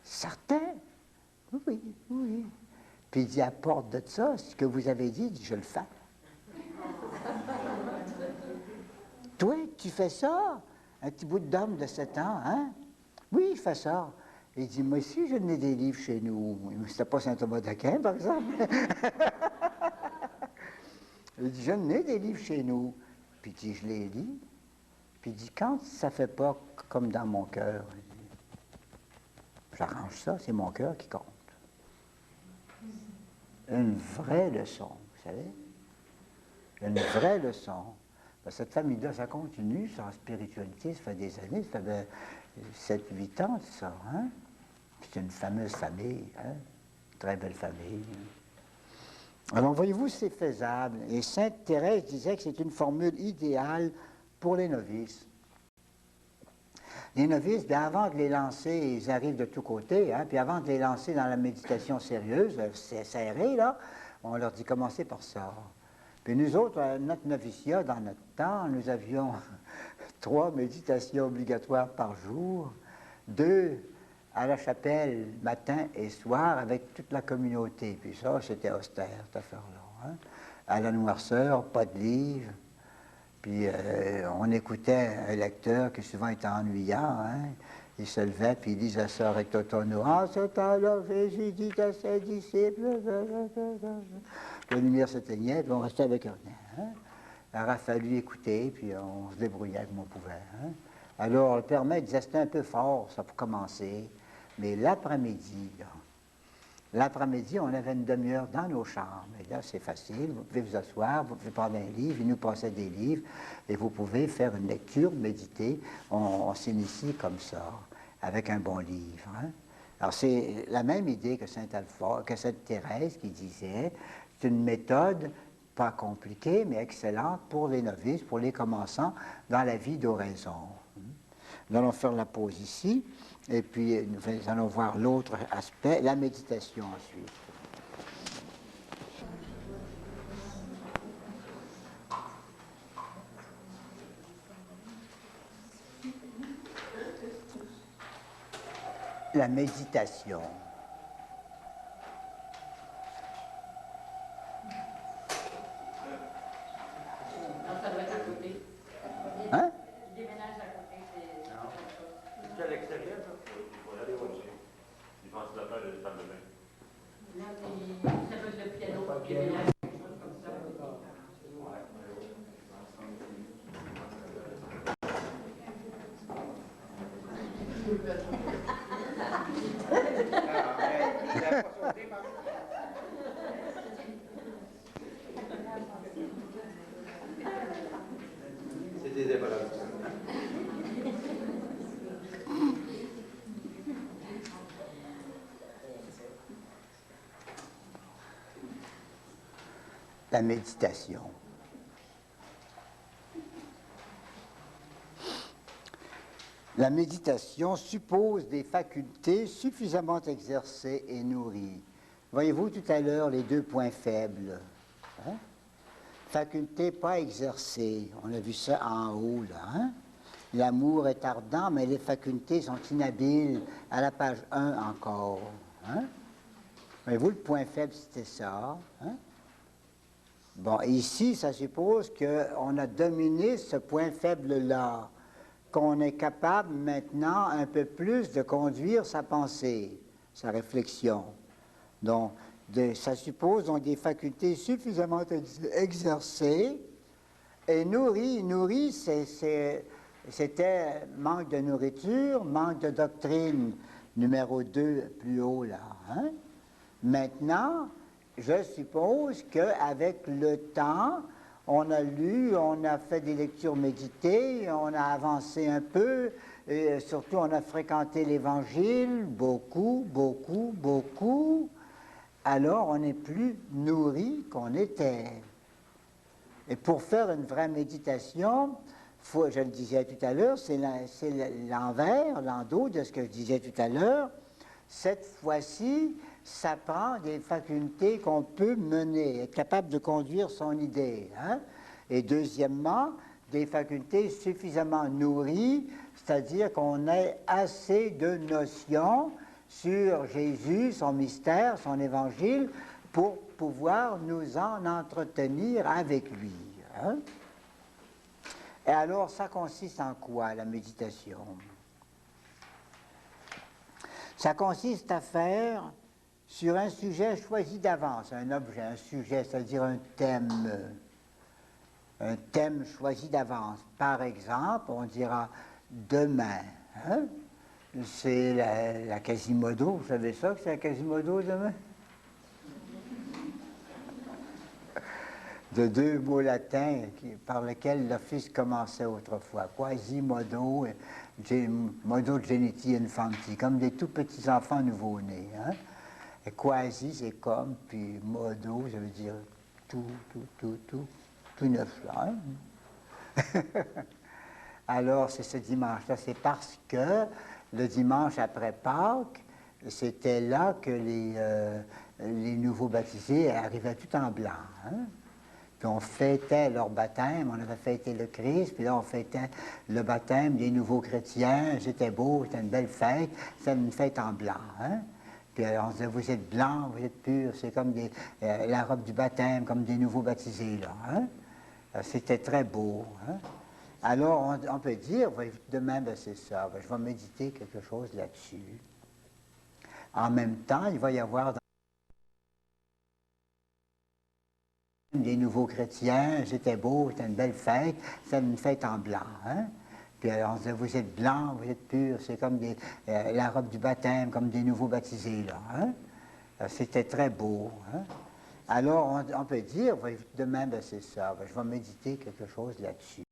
Certain? Oui, oui, oui. Puis il dit, à porte de ça, ce que vous avez dit, je le fais. Toi, tu fais ça? Un petit bout d'homme de 7 ans, hein? Oui, il fait ça. Il dit, moi aussi, je n'ai des livres chez nous. C'était pas Saint-Thomas d'Aquin, par exemple. Il dit, je n'ai des livres chez nous. Puis il dit, je les lis. Puis il dit, quand ça ne fait pas comme dans mon cœur, j'arrange ça, c'est mon cœur qui compte. Une vraie leçon, vous savez? Une vraie leçon. Ben, cette famille-là, ça continue, ça, en spiritualité, ça fait des années, ça fait 7-8 ans, ça, hein? C'est une fameuse famille, hein? Très belle famille. Alors, voyez-vous, c'est faisable. Et Sainte Thérèse disait que c'est une formule idéale pour les novices. Les novices, bien avant de les lancer, ils arrivent de tous côtés, hein, puis avant de les lancer dans la méditation sérieuse, c'est serré, là, on leur dit commencez par ça. Puis nous autres, notre noviciat, dans notre temps, nous avions 3 méditations obligatoires par jour, 2 à la chapelle, matin et soir, avec toute la communauté. Puis ça, c'était austère, cette affaire-là. Hein. À la noirceur, pas de livre. Puis on écoutait un lecteur qui souvent était ennuyant, hein. Il se levait, puis il disait ça recto tono. En ce temps-là, Jésus dit à ses disciples. La lumière s'éteignait, puis on restait avec rien. Hein. Il aurait fallu écouter, puis on se débrouillait comme on pouvait. Hein. Alors, le père Maître disait c'était un peu fort, ça, pour commencer. Mais l'après-midi, là, l'après-midi, on avait une demi-heure dans nos chambres. Et là, c'est facile. Vous pouvez vous asseoir, vous pouvez prendre un livre, il nous passait des livres, et vous pouvez faire une lecture, méditer. On s'initie comme ça, avec un bon livre. Hein. Alors, c'est la même idée que Sainte Thérèse qui disait, c'est une méthode pas compliquée, mais excellente pour les novices, pour les commençants dans la vie d'oraison. Nous allons faire la pause ici. Et puis, nous allons voir l'autre aspect, la méditation ensuite. La méditation. C'était des balades. La méditation. La méditation suppose des facultés suffisamment exercées et nourries. Voyez-vous tout à l'heure les deux points faibles. Hein? Facultés pas exercées. On a vu ça en haut, là. Hein? L'amour est ardent, mais les facultés sont inhabiles. À la page 1 encore. Hein? Voyez-vous, le point faible, c'était ça. Hein? Bon, ici, ça suppose qu'on a dominé ce point faible-là, qu'on est capable maintenant un peu plus de conduire sa pensée, sa réflexion. Donc, ça suppose donc des facultés suffisamment exercées et nourries. Nourries, c'était manque de nourriture, manque de doctrine, numéro 2, plus haut là. Hein? Maintenant, je suppose qu'avec le temps, on a lu, on a fait des lectures méditées, on a avancé un peu, et surtout on a fréquenté l'Évangile, beaucoup, beaucoup, beaucoup. Alors on est plus nourri qu'on était. Et pour faire une vraie méditation, je le disais tout à l'heure, c'est l'envers, l'endos de ce que je disais tout à l'heure. Cette fois-ci, ça prend des facultés qu'on peut mener, être capable de conduire son idée. Hein? Et deuxièmement, des facultés suffisamment nourries, c'est-à-dire qu'on ait assez de notions sur Jésus, son mystère, son évangile, pour pouvoir nous en entretenir avec lui. Hein? Et alors, ça consiste en quoi, la méditation? Ça consiste à faire sur un sujet choisi d'avance, un objet, un sujet, c'est-à-dire un thème choisi d'avance. Par exemple, on dira demain. Hein? C'est la Quasimodo, vous savez ça que c'est la Quasimodo demain? De deux mots latins par lesquels l'office commençait autrefois. Quasimodo, modo geniti infanti, comme des tout petits enfants nouveau-nés. Hein? Et quasi, c'est comme, puis modo, ça veut dire tout neuf là. Hein? Alors, c'est ce dimanche-là, c'est parce que le dimanche après Pâques, c'était là que les nouveaux baptisés arrivaient tout en blanc. Hein? Puis on fêtait leur baptême, on avait fêté le Christ, puis là on fêtait le baptême des nouveaux chrétiens, c'était beau, c'était une belle fête, c'était une fête en blanc. Hein? Puis on disait, vous êtes blancs, vous êtes purs, c'est comme la robe du baptême, comme des nouveaux baptisés, là. Hein? C'était très beau. Hein? Alors on peut dire, demain, ben, c'est ça, ben, je vais méditer quelque chose là-dessus. En même temps, il va y avoir des nouveaux chrétiens, c'était beau, c'était une belle fête, c'était une fête en blanc. Hein? Puis on disait, vous êtes blancs, vous êtes purs, c'est comme la robe du baptême, comme des nouveaux baptisés, là. Hein? C'était très beau. Hein? Alors on peut dire, demain, ben, c'est ça, ben, je vais méditer quelque chose là-dessus.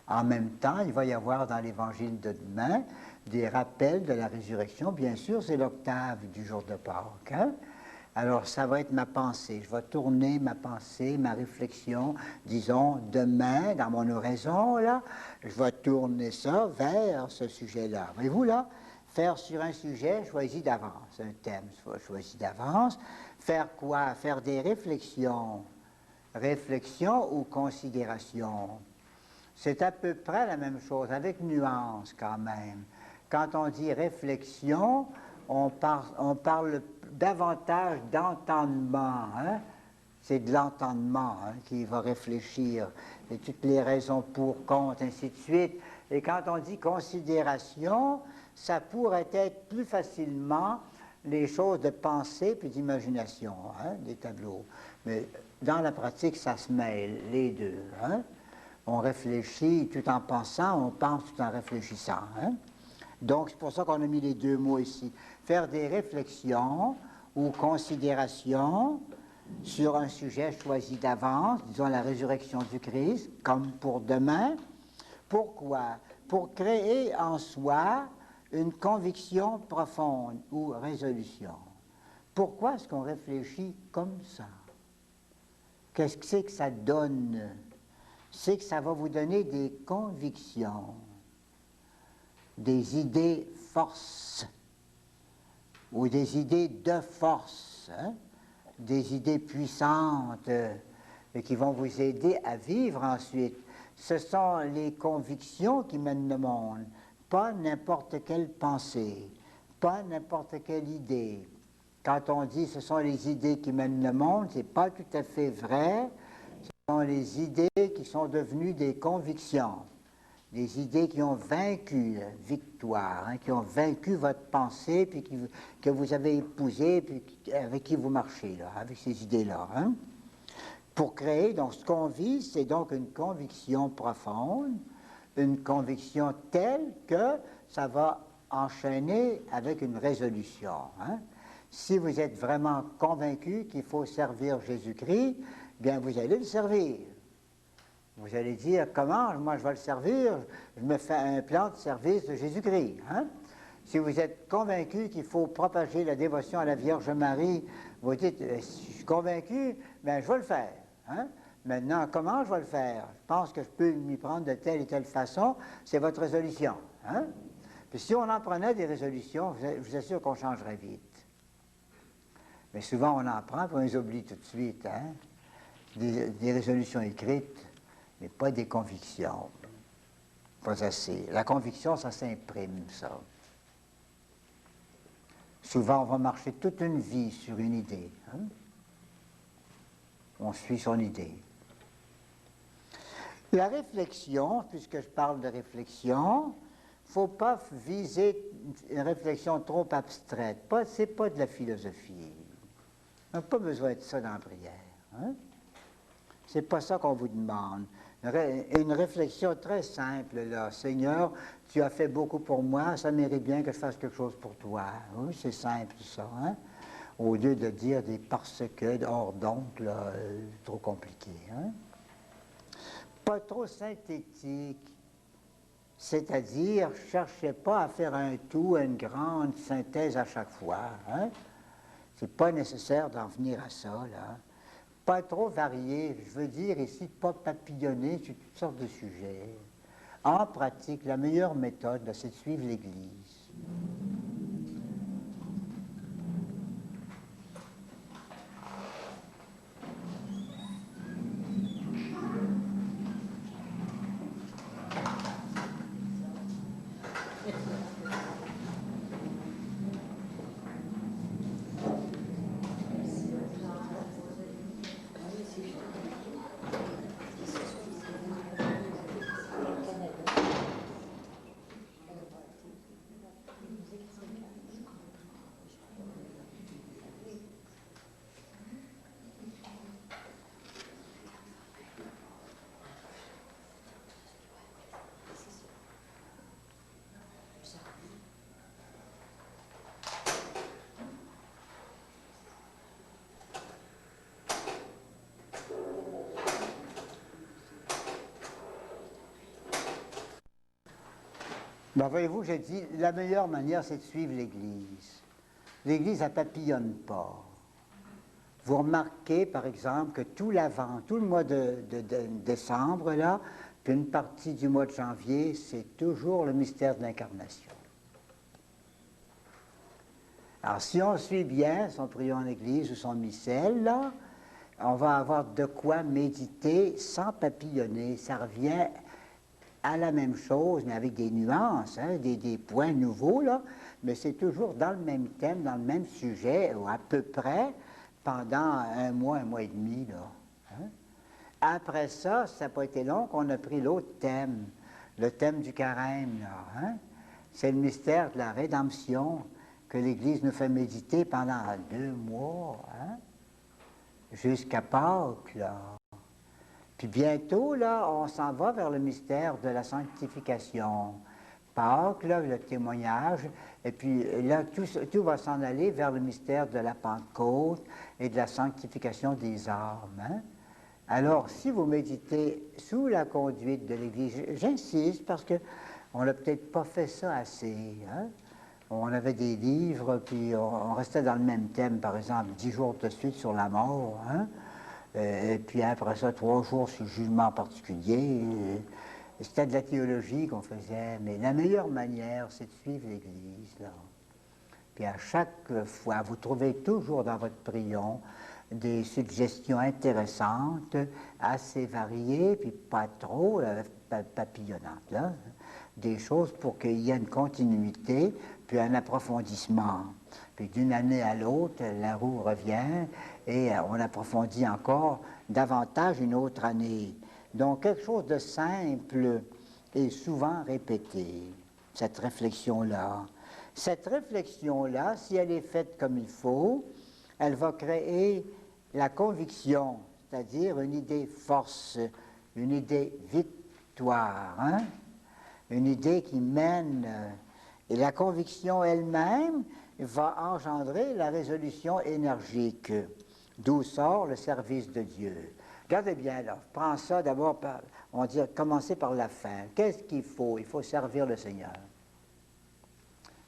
En même temps, il va y avoir dans l'évangile de demain des rappels de la résurrection. Bien sûr, c'est l'octave du jour de Pâques. Hein? Alors, ça va être ma pensée. Je vais tourner ma pensée, ma réflexion, disons, demain, dans mon oraison, là, je vais tourner ça vers ce sujet-là. Voyez-vous, là, faire sur un sujet choisi d'avance, un thème choisi d'avance. Faire quoi? Faire des réflexions. Réflexion ou considération. C'est à peu près la même chose, avec nuance quand même. Quand on dit réflexion, on parle davantage d'entendement. Hein? C'est de l'entendement hein, qui va réfléchir, et toutes les raisons pour, contre, ainsi de suite. Et quand on dit considération, ça pourrait être plus facilement les choses de pensée puis d'imagination, hein, des tableaux. Mais dans la pratique, ça se mêle, les deux. Hein? On réfléchit tout en pensant, on pense tout en réfléchissant. Hein? Donc, c'est pour ça qu'on a mis les deux mots ici. Faire des réflexions ou considérations sur un sujet choisi d'avance, disons la résurrection du Christ, comme pour demain. Pourquoi? Pour créer en soi une conviction profonde ou résolution. Pourquoi est-ce qu'on réfléchit comme ça? Qu'est-ce que c'est que ça donne? C'est que ça va vous donner des convictions, des idées force, ou des idées de force, hein? Des idées puissantes qui vont vous aider à vivre ensuite. Ce sont les convictions qui mènent le monde, pas n'importe quelle pensée, pas n'importe quelle idée. Quand on dit ce sont les idées qui mènent le monde, ce n'est pas tout à fait vrai. Ce sont les idées qui sont devenues des convictions, des idées qui ont vaincu la victoire, hein, qui ont vaincu votre pensée, puis que vous avez épousée, puis avec qui vous marchez, là, avec ces idées-là. Hein. Pour créer, donc ce qu'on vit, c'est donc une conviction profonde, une conviction telle que ça va enchaîner avec une résolution. Hein. Si vous êtes vraiment convaincu qu'il faut servir Jésus-Christ, bien vous allez le servir. Vous allez dire, comment moi je vais le servir? Je me fais un plan de service de Jésus-Christ. Hein? Si vous êtes convaincu qu'il faut propager la dévotion à la Vierge Marie, vous dites, je suis convaincu, bien je vais le faire. Hein? Maintenant, comment je vais le faire? Je pense que je peux m'y prendre de telle et telle façon, c'est votre résolution. Hein? Puis si on en prenait des résolutions, je vous assure qu'on changerait vite. Mais souvent on en prend, puis on les oublie tout de suite. Hein? Des résolutions écrites, mais pas des convictions. Pas assez. La conviction, ça s'imprime, ça. Souvent, on va marcher toute une vie sur une idée. Hein? On suit son idée. La réflexion, puisque je parle de réflexion, il ne faut pas viser une réflexion trop abstraite. Ce n'est pas de la philosophie. On n'a pas besoin de ça dans la prière. Hein? C'est pas ça qu'on vous demande. Une réflexion très simple, là. Seigneur, tu as fait beaucoup pour moi, ça mérite bien que je fasse quelque chose pour toi. Oui, c'est simple, ça. Hein? Au lieu de dire des parce que, hors donc, là, trop compliqué. Hein? Pas trop synthétique. C'est-à-dire, cherchez pas à faire un tout, une grande synthèse à chaque fois. Hein? C'est pas nécessaire d'en venir à ça, là. Pas trop varié, je veux dire ici, pas papillonner sur toutes sortes de sujets. En pratique, la meilleure méthode, c'est de suivre l'Église. Ben, voyez-vous, j'ai dit, la meilleure manière, c'est de suivre l'Église. L'Église, elle ne papillonne pas. Vous remarquez, par exemple, que tout l'avant, tout le mois de décembre, là, puis une partie du mois de janvier, c'est toujours le mystère de l'Incarnation. Alors, si on suit bien son prière en Église ou son missel, là, on va avoir de quoi méditer sans papillonner. Ça revient à la même chose, mais avec des nuances, hein, des points nouveaux, là, mais c'est toujours dans le même thème, dans le même sujet, ou à peu près, pendant un mois et demi, là. Hein. Après ça, ça n'a pas été long qu'on a pris l'autre thème, le thème du carême, là. Hein. C'est le mystère de la rédemption que l'Église nous fait méditer pendant 2 mois, hein, jusqu'à Pâques, là. Puis bientôt, là, on s'en va vers le mystère de la sanctification. Pâques, là, le témoignage, et puis là, tout va s'en aller vers le mystère de la Pentecôte et de la sanctification des âmes. Hein? Alors, si vous méditez sous la conduite de l'Église, j'insiste parce qu'on n'a peut-être pas fait ça assez. Hein? On avait des livres, puis on restait dans le même thème, par exemple, 10 jours de suite sur la mort, hein? Et puis après ça, 3 jours sur le jugement particulier. C'était de la théologie qu'on faisait, mais la meilleure manière, c'est de suivre l'Église, là. Puis à chaque fois, vous trouvez toujours dans votre prion des suggestions intéressantes, assez variées, puis pas trop papillonnantes, là. Des choses pour qu'il y ait une continuité, puis un approfondissement. Puis d'une année à l'autre, la roue revient et on approfondit encore davantage une autre année. Donc quelque chose de simple et souvent répété, cette réflexion-là. Cette réflexion-là, si elle est faite comme il faut, elle va créer la conviction, c'est-à-dire une idée force, une idée victoire, hein? Une idée qui mène, et la conviction elle-même va engendrer la résolution énergique, d'où sort le service de Dieu. Regardez bien là, prends ça d'abord, on dit commencer par la fin. Qu'est-ce qu'il faut? Il faut servir le Seigneur.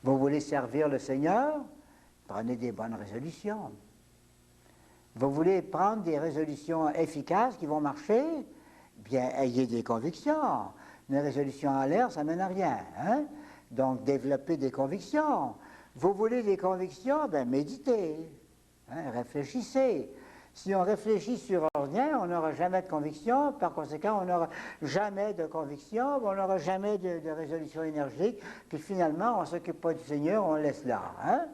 Vous voulez servir le Seigneur? Prenez des bonnes résolutions. Vous voulez prendre des résolutions efficaces qui vont marcher? Bien, ayez des convictions. Une résolution en l'air, ça ne mène à rien. Hein? Donc, développez des convictions. Vous voulez des convictions? Bien, méditez. Hein? Réfléchissez. Si on réfléchit sur rien, on n'aura jamais de conviction. Par conséquent, on n'aura jamais de conviction, on n'aura jamais de résolution énergique. Puis finalement, on ne s'occupe pas du Seigneur, on le laisse là. Hein?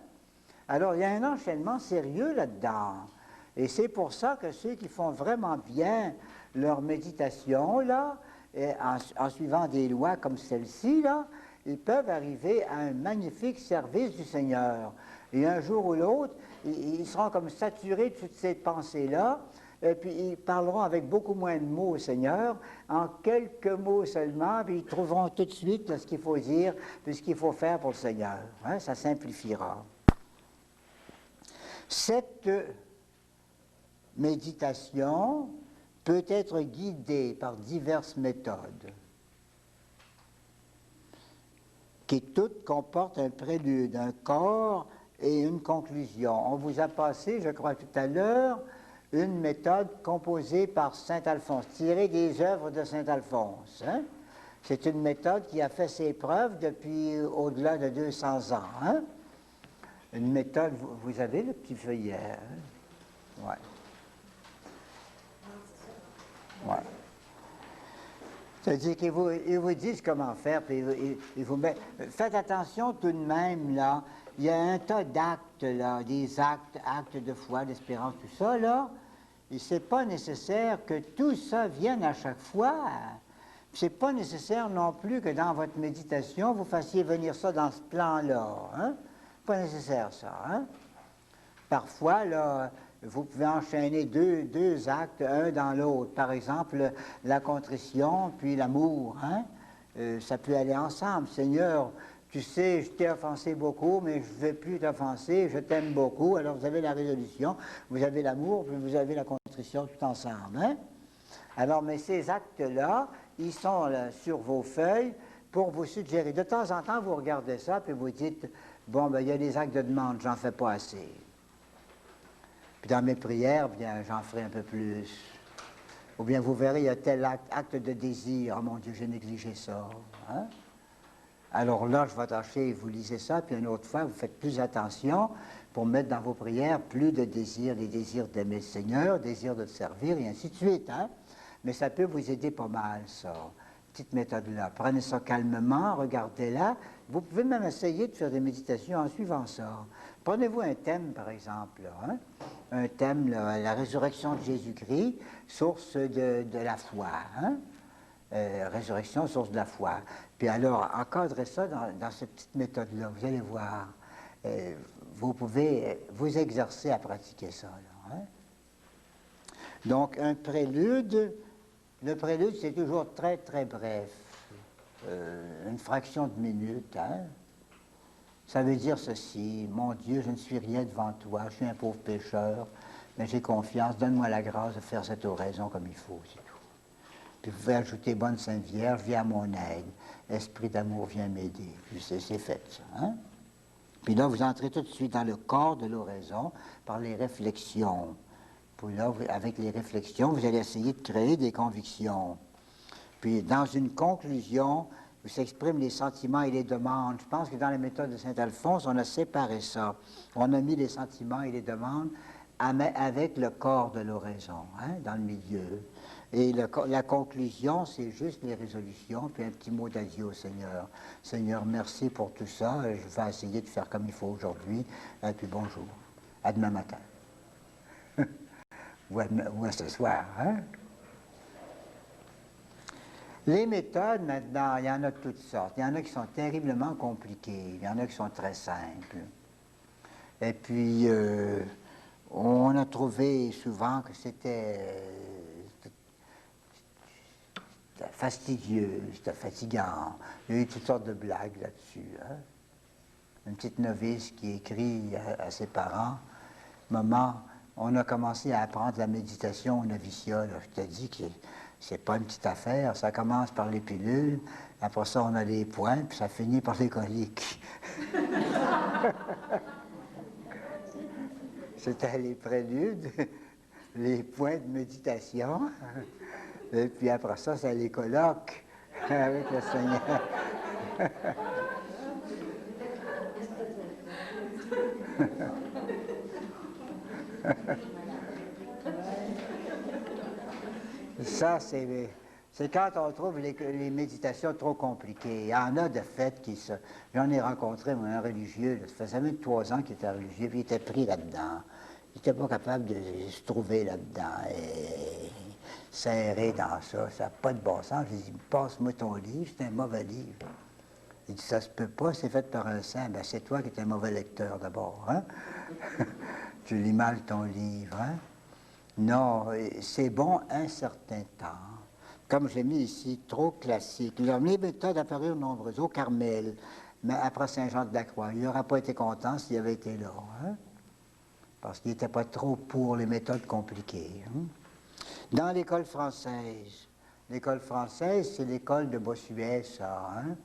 Alors, il y a un enchaînement sérieux là-dedans. Et c'est pour ça que ceux qui font vraiment bien leur méditation, là, et en suivant des lois comme celle-ci, là, ils peuvent arriver à un magnifique service du Seigneur. Et un jour ou l'autre, ils seront comme saturés de toutes ces pensées-là, et puis ils parleront avec beaucoup moins de mots au Seigneur, en quelques mots seulement, puis ils trouveront tout de suite ce qu'il faut dire, puis ce qu'il faut faire pour le Seigneur. Hein, ça simplifiera. Cette méditation peut être guidée par diverses méthodes, qui toutes comportent un prélude, un corps et une conclusion. On vous a passé, je crois tout à l'heure, une méthode composée par saint Alphonse, tirée des œuvres de saint Alphonse. Hein? C'est une méthode qui a fait ses preuves depuis au-delà de 200 ans. Hein? Une méthode, vous avez le petit feuillet. Hein? Ouais. Ouais. C'est-à-dire qu'ils vous disent comment faire, puis ils vous mettent... Faites attention tout de même, là. Il y a un tas d'actes, là, des actes de foi, d'espérance, tout ça, là. Et c'est pas nécessaire que tout ça vienne à chaque fois. C'est pas nécessaire non plus que dans votre méditation, vous fassiez venir ça dans ce plan-là. Hein? Pas nécessaire, ça. Hein? Parfois, là, vous pouvez enchaîner deux actes, un dans l'autre. Par exemple, la contrition, puis l'amour. Hein? Ça peut aller ensemble. Seigneur, tu sais, je t'ai offensé beaucoup, mais je ne veux plus t'offenser, je t'aime beaucoup. Alors, vous avez la résolution, vous avez l'amour, puis vous avez la contrition tout ensemble. Hein? Alors, mais ces actes-là, ils sont là, sur vos feuilles pour vous suggérer. De temps en temps, vous regardez ça, puis vous dites, bon, ben, il y a des actes de demande, j'en fais pas assez. Puis dans mes prières, bien, j'en ferai un peu plus. Ou bien vous verrez, il y a tel acte de désir. Oh mon Dieu, j'ai négligé ça. Hein? Alors là, je vais tâcher, vous lisez ça, puis une autre fois, vous faites plus attention pour mettre dans vos prières plus de désirs, les désirs d'aimer le Seigneur, désirs de le servir, et ainsi de suite. Hein? Mais ça peut vous aider pas mal, ça. Petite méthode-là. Prenez ça calmement, regardez-la. Vous pouvez même essayer de faire des méditations en suivant ça. Prenez-vous un thème, par exemple. Hein? Un thème, là, la résurrection de Jésus-Christ, source de la foi. Hein? Résurrection, source de la foi. Puis alors, encadrez ça dans cette petite méthode-là. Vous allez voir. Vous pouvez vous exercer à pratiquer ça. Là, hein? Donc, un prélude, le prélude, c'est toujours très, très bref. une fraction de minute. Hein? Ça veut dire ceci, mon Dieu, je ne suis rien devant toi, je suis un pauvre pécheur, mais j'ai confiance, donne-moi la grâce de faire cette oraison comme il faut, c'est tout. Puis vous pouvez ajouter, Bonne Sainte Vierge, viens à mon aide, Esprit d'amour, viens m'aider. Puis c'est fait, ça. Hein? Puis là, vous entrez tout de suite dans le corps de l'oraison par les réflexions. Puis là, avec les réflexions, vous allez essayer de créer des convictions. Puis dans une conclusion, où s'expriment les sentiments et les demandes. Je pense que dans la méthode de Saint-Alphonse, on a séparé ça. On a mis les sentiments et les demandes avec le corps de l'oraison, hein, dans le milieu. Et la conclusion, c'est juste les résolutions, puis un petit mot d'adieu au Seigneur. Seigneur, merci pour tout ça. Je vais essayer de faire comme il faut aujourd'hui. Et puis bonjour. À demain matin. ou à ce soir. Hein? Les méthodes, maintenant, il y en a de toutes sortes. Il y en a qui sont terriblement compliquées. Il y en a qui sont très simples. Et puis, on a trouvé souvent que c'était fastidieux, c'était fatigant. Il y a eu toutes sortes de blagues là-dessus. Hein? Une petite novice qui écrit à ses parents, « Maman, on a commencé à apprendre la méditation au noviciat. Je te dis que c'est pas une petite affaire. Ça commence par les pilules, après ça, on a les points, puis ça finit par les coliques. » C'était les préludes, les points de méditation, et puis après ça, c'est les colloques avec le Seigneur. Ça, c'est quand on trouve les méditations trop compliquées. Il y en a de fait qui se... J'en ai rencontré, moi, un religieux, là, ça faisait même 3 ans qu'il était religieux, puis il était pris là-dedans. Il n'était pas capable de se trouver là-dedans, et serré dans ça. Ça n'a pas de bon sens. J'ai dit, passe-moi ton livre, c'est un mauvais livre. Il dit, ça se peut pas, c'est fait par un saint. Ben, c'est toi qui es un mauvais lecteur d'abord, hein? Tu lis mal ton livre, hein? Non, c'est bon un certain temps. Comme je l'ai mis ici, trop classique. Les méthodes apparurent nombreuses au Carmel, mais après Saint-Jean-de-la-Croix. Il n'aurait pas été content s'il avait été là, hein? Parce qu'il n'était pas trop pour les méthodes compliquées. Hein? Dans l'école française, c'est l'école de Bossuet, ça. Hein?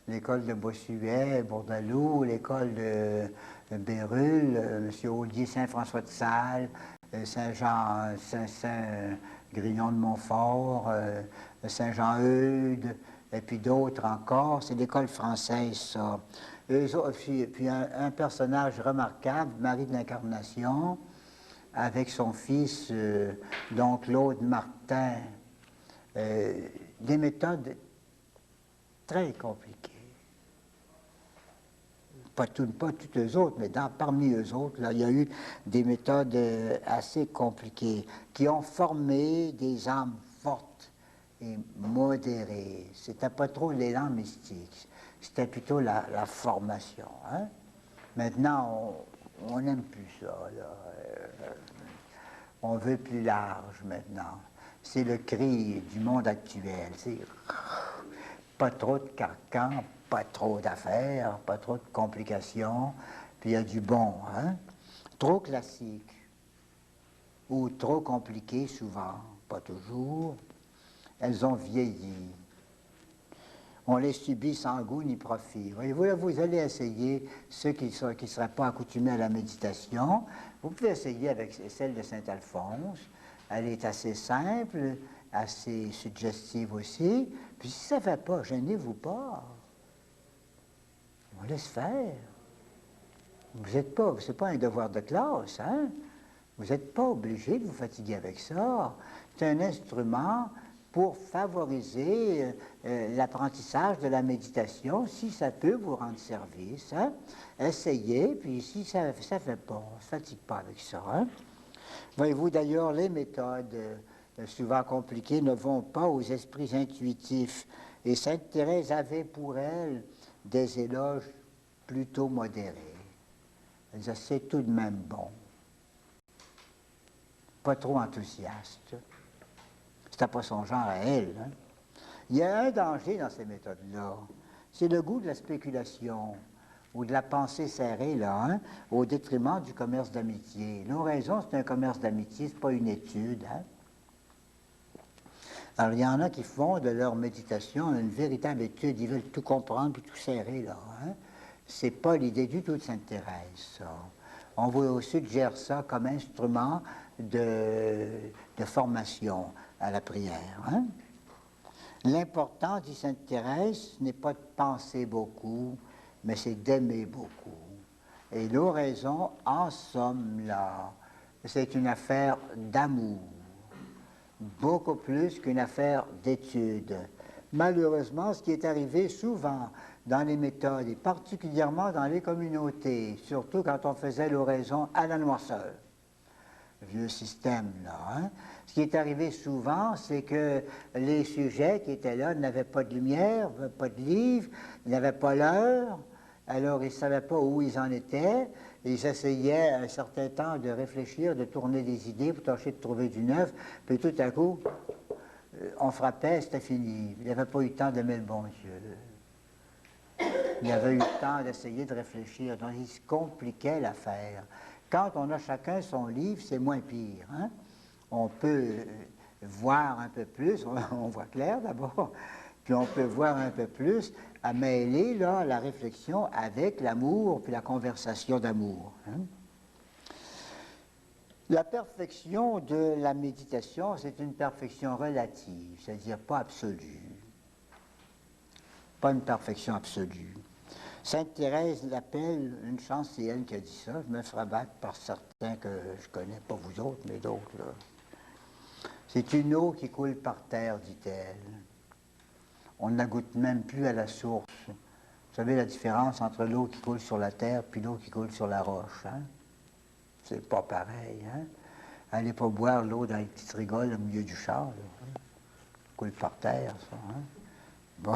L'école de Bossuet, Bourdaloue, l'école de Bérulle, M. Audier, Saint-François de Sales, Saint-Jean, Saint-Grignon de Montfort, Saint-Jean-Eudes, et puis d'autres encore. C'est l'école française, ça. Puis un personnage remarquable, Marie de l'Incarnation, avec son fils, donc Claude Martin, des méthodes très compliquées. Pas toutes les autres, mais parmi eux autres, là, il y a eu des méthodes assez compliquées qui ont formé des âmes fortes et modérées. C'était pas trop l'élan mystique, c'était plutôt la formation. Hein? Maintenant, on n'aime plus ça. Là. On veut plus large maintenant. C'est le cri du monde actuel. C'est pas trop de carcans, pas trop d'affaires, pas trop de complications, puis il y a du bon. Hein? Trop classique ou trop compliqué souvent, pas toujours. Elles ont vieilli. On les subit sans goût ni profit. Voyez-vous, là, vous allez essayer, ceux qui ne seraient pas accoutumés à la méditation, vous pouvez essayer avec celle de Saint-Alphonse. Elle est assez simple, assez suggestive aussi. Puis si ça ne fait pas, gênez-vous pas. On laisse faire. Vous n'êtes pas, c'est pas un devoir de classe, hein? Vous n'êtes pas obligé de vous fatiguer avec ça. C'est un instrument pour favoriser l'apprentissage de la méditation, si ça peut vous rendre service. Hein? Essayez, puis si ça ne fait pas, on ne se fatigue pas avec ça. Hein? Voyez-vous, d'ailleurs, les méthodes souvent compliquées ne vont pas aux esprits intuitifs. Et Sainte Thérèse avait pour elle des éloges plutôt modérés. Elle disait, c'est tout de même bon. Pas trop enthousiaste. C'était pas son genre à elle. Hein? Il y a un danger dans ces méthodes-là. C'est le goût de la spéculation ou de la pensée serrée, là, hein, au détriment du commerce d'amitié. L'oraison, c'est un commerce d'amitié, c'est pas une étude. Hein. Alors, il y en a qui font de leur méditation une véritable étude. Ils veulent tout comprendre puis tout serrer, là. Hein. C'est pas l'idée du tout de Sainte-Thérèse, ça. On vous suggère ça comme instrument de formation à la prière. Hein. L'important, dit Sainte-Thérèse, ce n'est pas de penser beaucoup, mais c'est d'aimer beaucoup. Et l'oraison, en somme, là, c'est une affaire d'amour, beaucoup plus qu'une affaire d'étude. Malheureusement, ce qui est arrivé souvent dans les méthodes, et particulièrement dans les communautés, surtout quand on faisait l'oraison à la noirceur, vieux système, là. Hein? Ce qui est arrivé souvent, c'est que les sujets qui étaient là n'avaient pas de lumière, pas de livre, ils n'avaient pas l'heure, alors ils ne savaient pas où ils en étaient, ils essayaient un certain temps de réfléchir, de tourner des idées pour tâcher de trouver du neuf, puis tout à coup, on frappait, c'était fini. Il n'avait pas eu le temps d'aimer le bon Dieu. Il avait eu le temps d'essayer de réfléchir, donc il se compliquait l'affaire. Quand on a chacun son livre, c'est moins pire. Hein? On peut voir un peu plus, on voit clair d'abord, puis on peut voir un peu plus à mêler là, la réflexion avec l'amour, puis la conversation d'amour. Hein? La perfection de la méditation, c'est une perfection relative, c'est-à-dire pas absolue. Pas une perfection absolue. Sainte Thérèse l'appelle, une chance, c'est elle qui a dit ça, je me ferai battre par certains que je connais, pas vous autres, mais d'autres. Là. C'est une eau qui coule par terre, dit-elle. On ne la goûte même plus à la source. Vous savez la différence entre l'eau qui coule sur la terre puis l'eau qui coule sur la roche, hein? C'est pas pareil, hein? Allez pas boire l'eau dans les petites rigoles au milieu du char, là, hein? Coule par terre, ça, hein? Bon...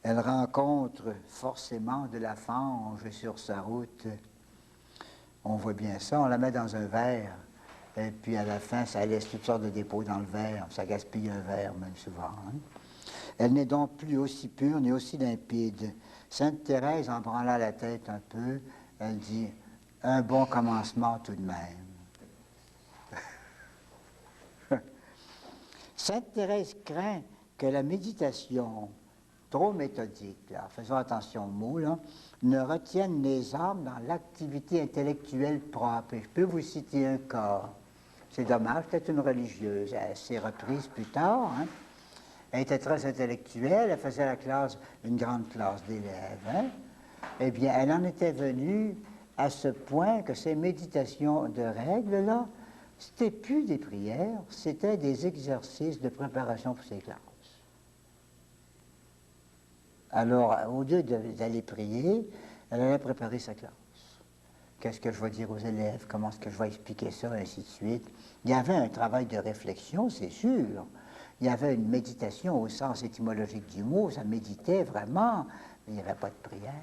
Elle rencontre forcément de la fange sur sa route. On voit bien ça, on la met dans un verre, et puis à la fin, ça laisse toutes sortes de dépôts dans le verre, ça gaspille un verre même souvent. Hein? Elle n'est donc plus aussi pure ni aussi limpide. Sainte Thérèse, en branlant la tête un peu, elle dit « un bon commencement tout de même ». Sainte Thérèse craint que la méditation trop méthodique, là, faisons attention aux mots, là, ne retiennent les âmes dans l'activité intellectuelle propre. Et je peux vous citer un cas. C'est dommage, c'était une religieuse. Elle s'est reprise plus tard. Hein. Elle était très intellectuelle, elle faisait la classe, une grande classe d'élèves. Hein. Eh bien, elle en était venue à ce point que ces méditations de règles-là, c'était plus des prières, c'était des exercices de préparation pour ses classes. Alors, au lieu d'aller prier, elle allait préparer sa classe. Qu'est-ce que je vais dire aux élèves? Comment est-ce que je vais expliquer ça? Ainsi de suite. Il y avait un travail de réflexion, c'est sûr. Il y avait une méditation au sens étymologique du mot, ça méditait vraiment, mais il n'y avait pas de prière.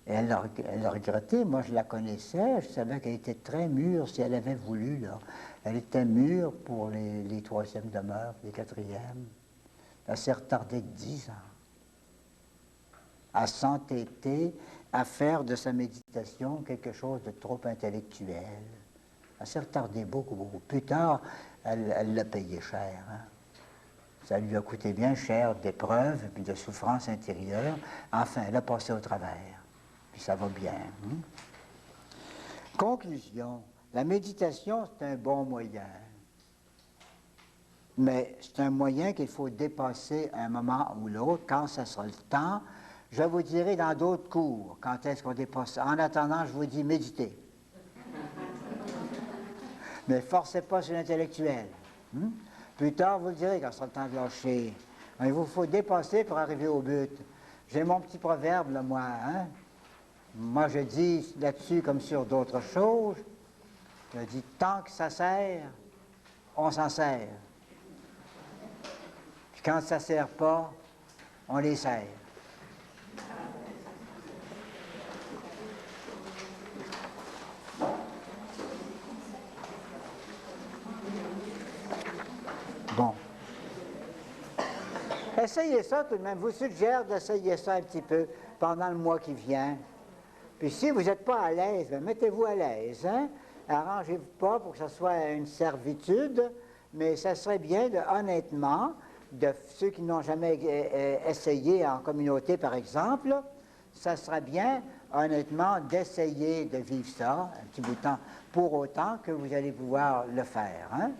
Et elle l'a regretté. Moi, je la connaissais, je savais qu'elle était très mûre si elle avait voulu. Là. Elle était mûre pour les troisièmes demeures, les quatrièmes. Elle s'est retardée de 10 ans à s'entêter à faire de sa méditation quelque chose de trop intellectuel. Elle s'est retardée beaucoup, beaucoup. Plus tard, elle l'a payé cher. Hein. Ça lui a coûté bien cher d'épreuves et de souffrances intérieures. Enfin, elle a passé au travers. Puis ça va bien. Hein. Conclusion. La méditation, c'est un bon moyen. Mais c'est un moyen qu'il faut dépasser à un moment ou l'autre, quand ça sera le temps. Je vous dirai dans d'autres cours, quand est-ce qu'on dépasse ça. En attendant, je vous dis, méditez. Mais forcez pas sur l'intellectuel. Plus tard, vous le direz quand sera le temps de lâcher. Il vous faut dépasser pour arriver au but. J'ai mon petit proverbe, là, moi. Hein? Moi, je dis là-dessus, comme sur d'autres choses, je dis, tant que ça sert, on s'en sert. Puis quand ça ne sert pas, on les sert. Bon. Essayez ça tout de même. Je vous suggère d'essayer ça un petit peu pendant le mois qui vient. Puis si vous n'êtes pas à l'aise, ben mettez-vous à l'aise. Hein? Arrangez-vous pas pour que ce soit une servitude, mais ça serait bien, honnêtement, de ceux qui n'ont jamais essayé en communauté, par exemple, ça serait bien, honnêtement, d'essayer de vivre ça un petit bout de temps, pour autant que vous allez pouvoir le faire. Hein?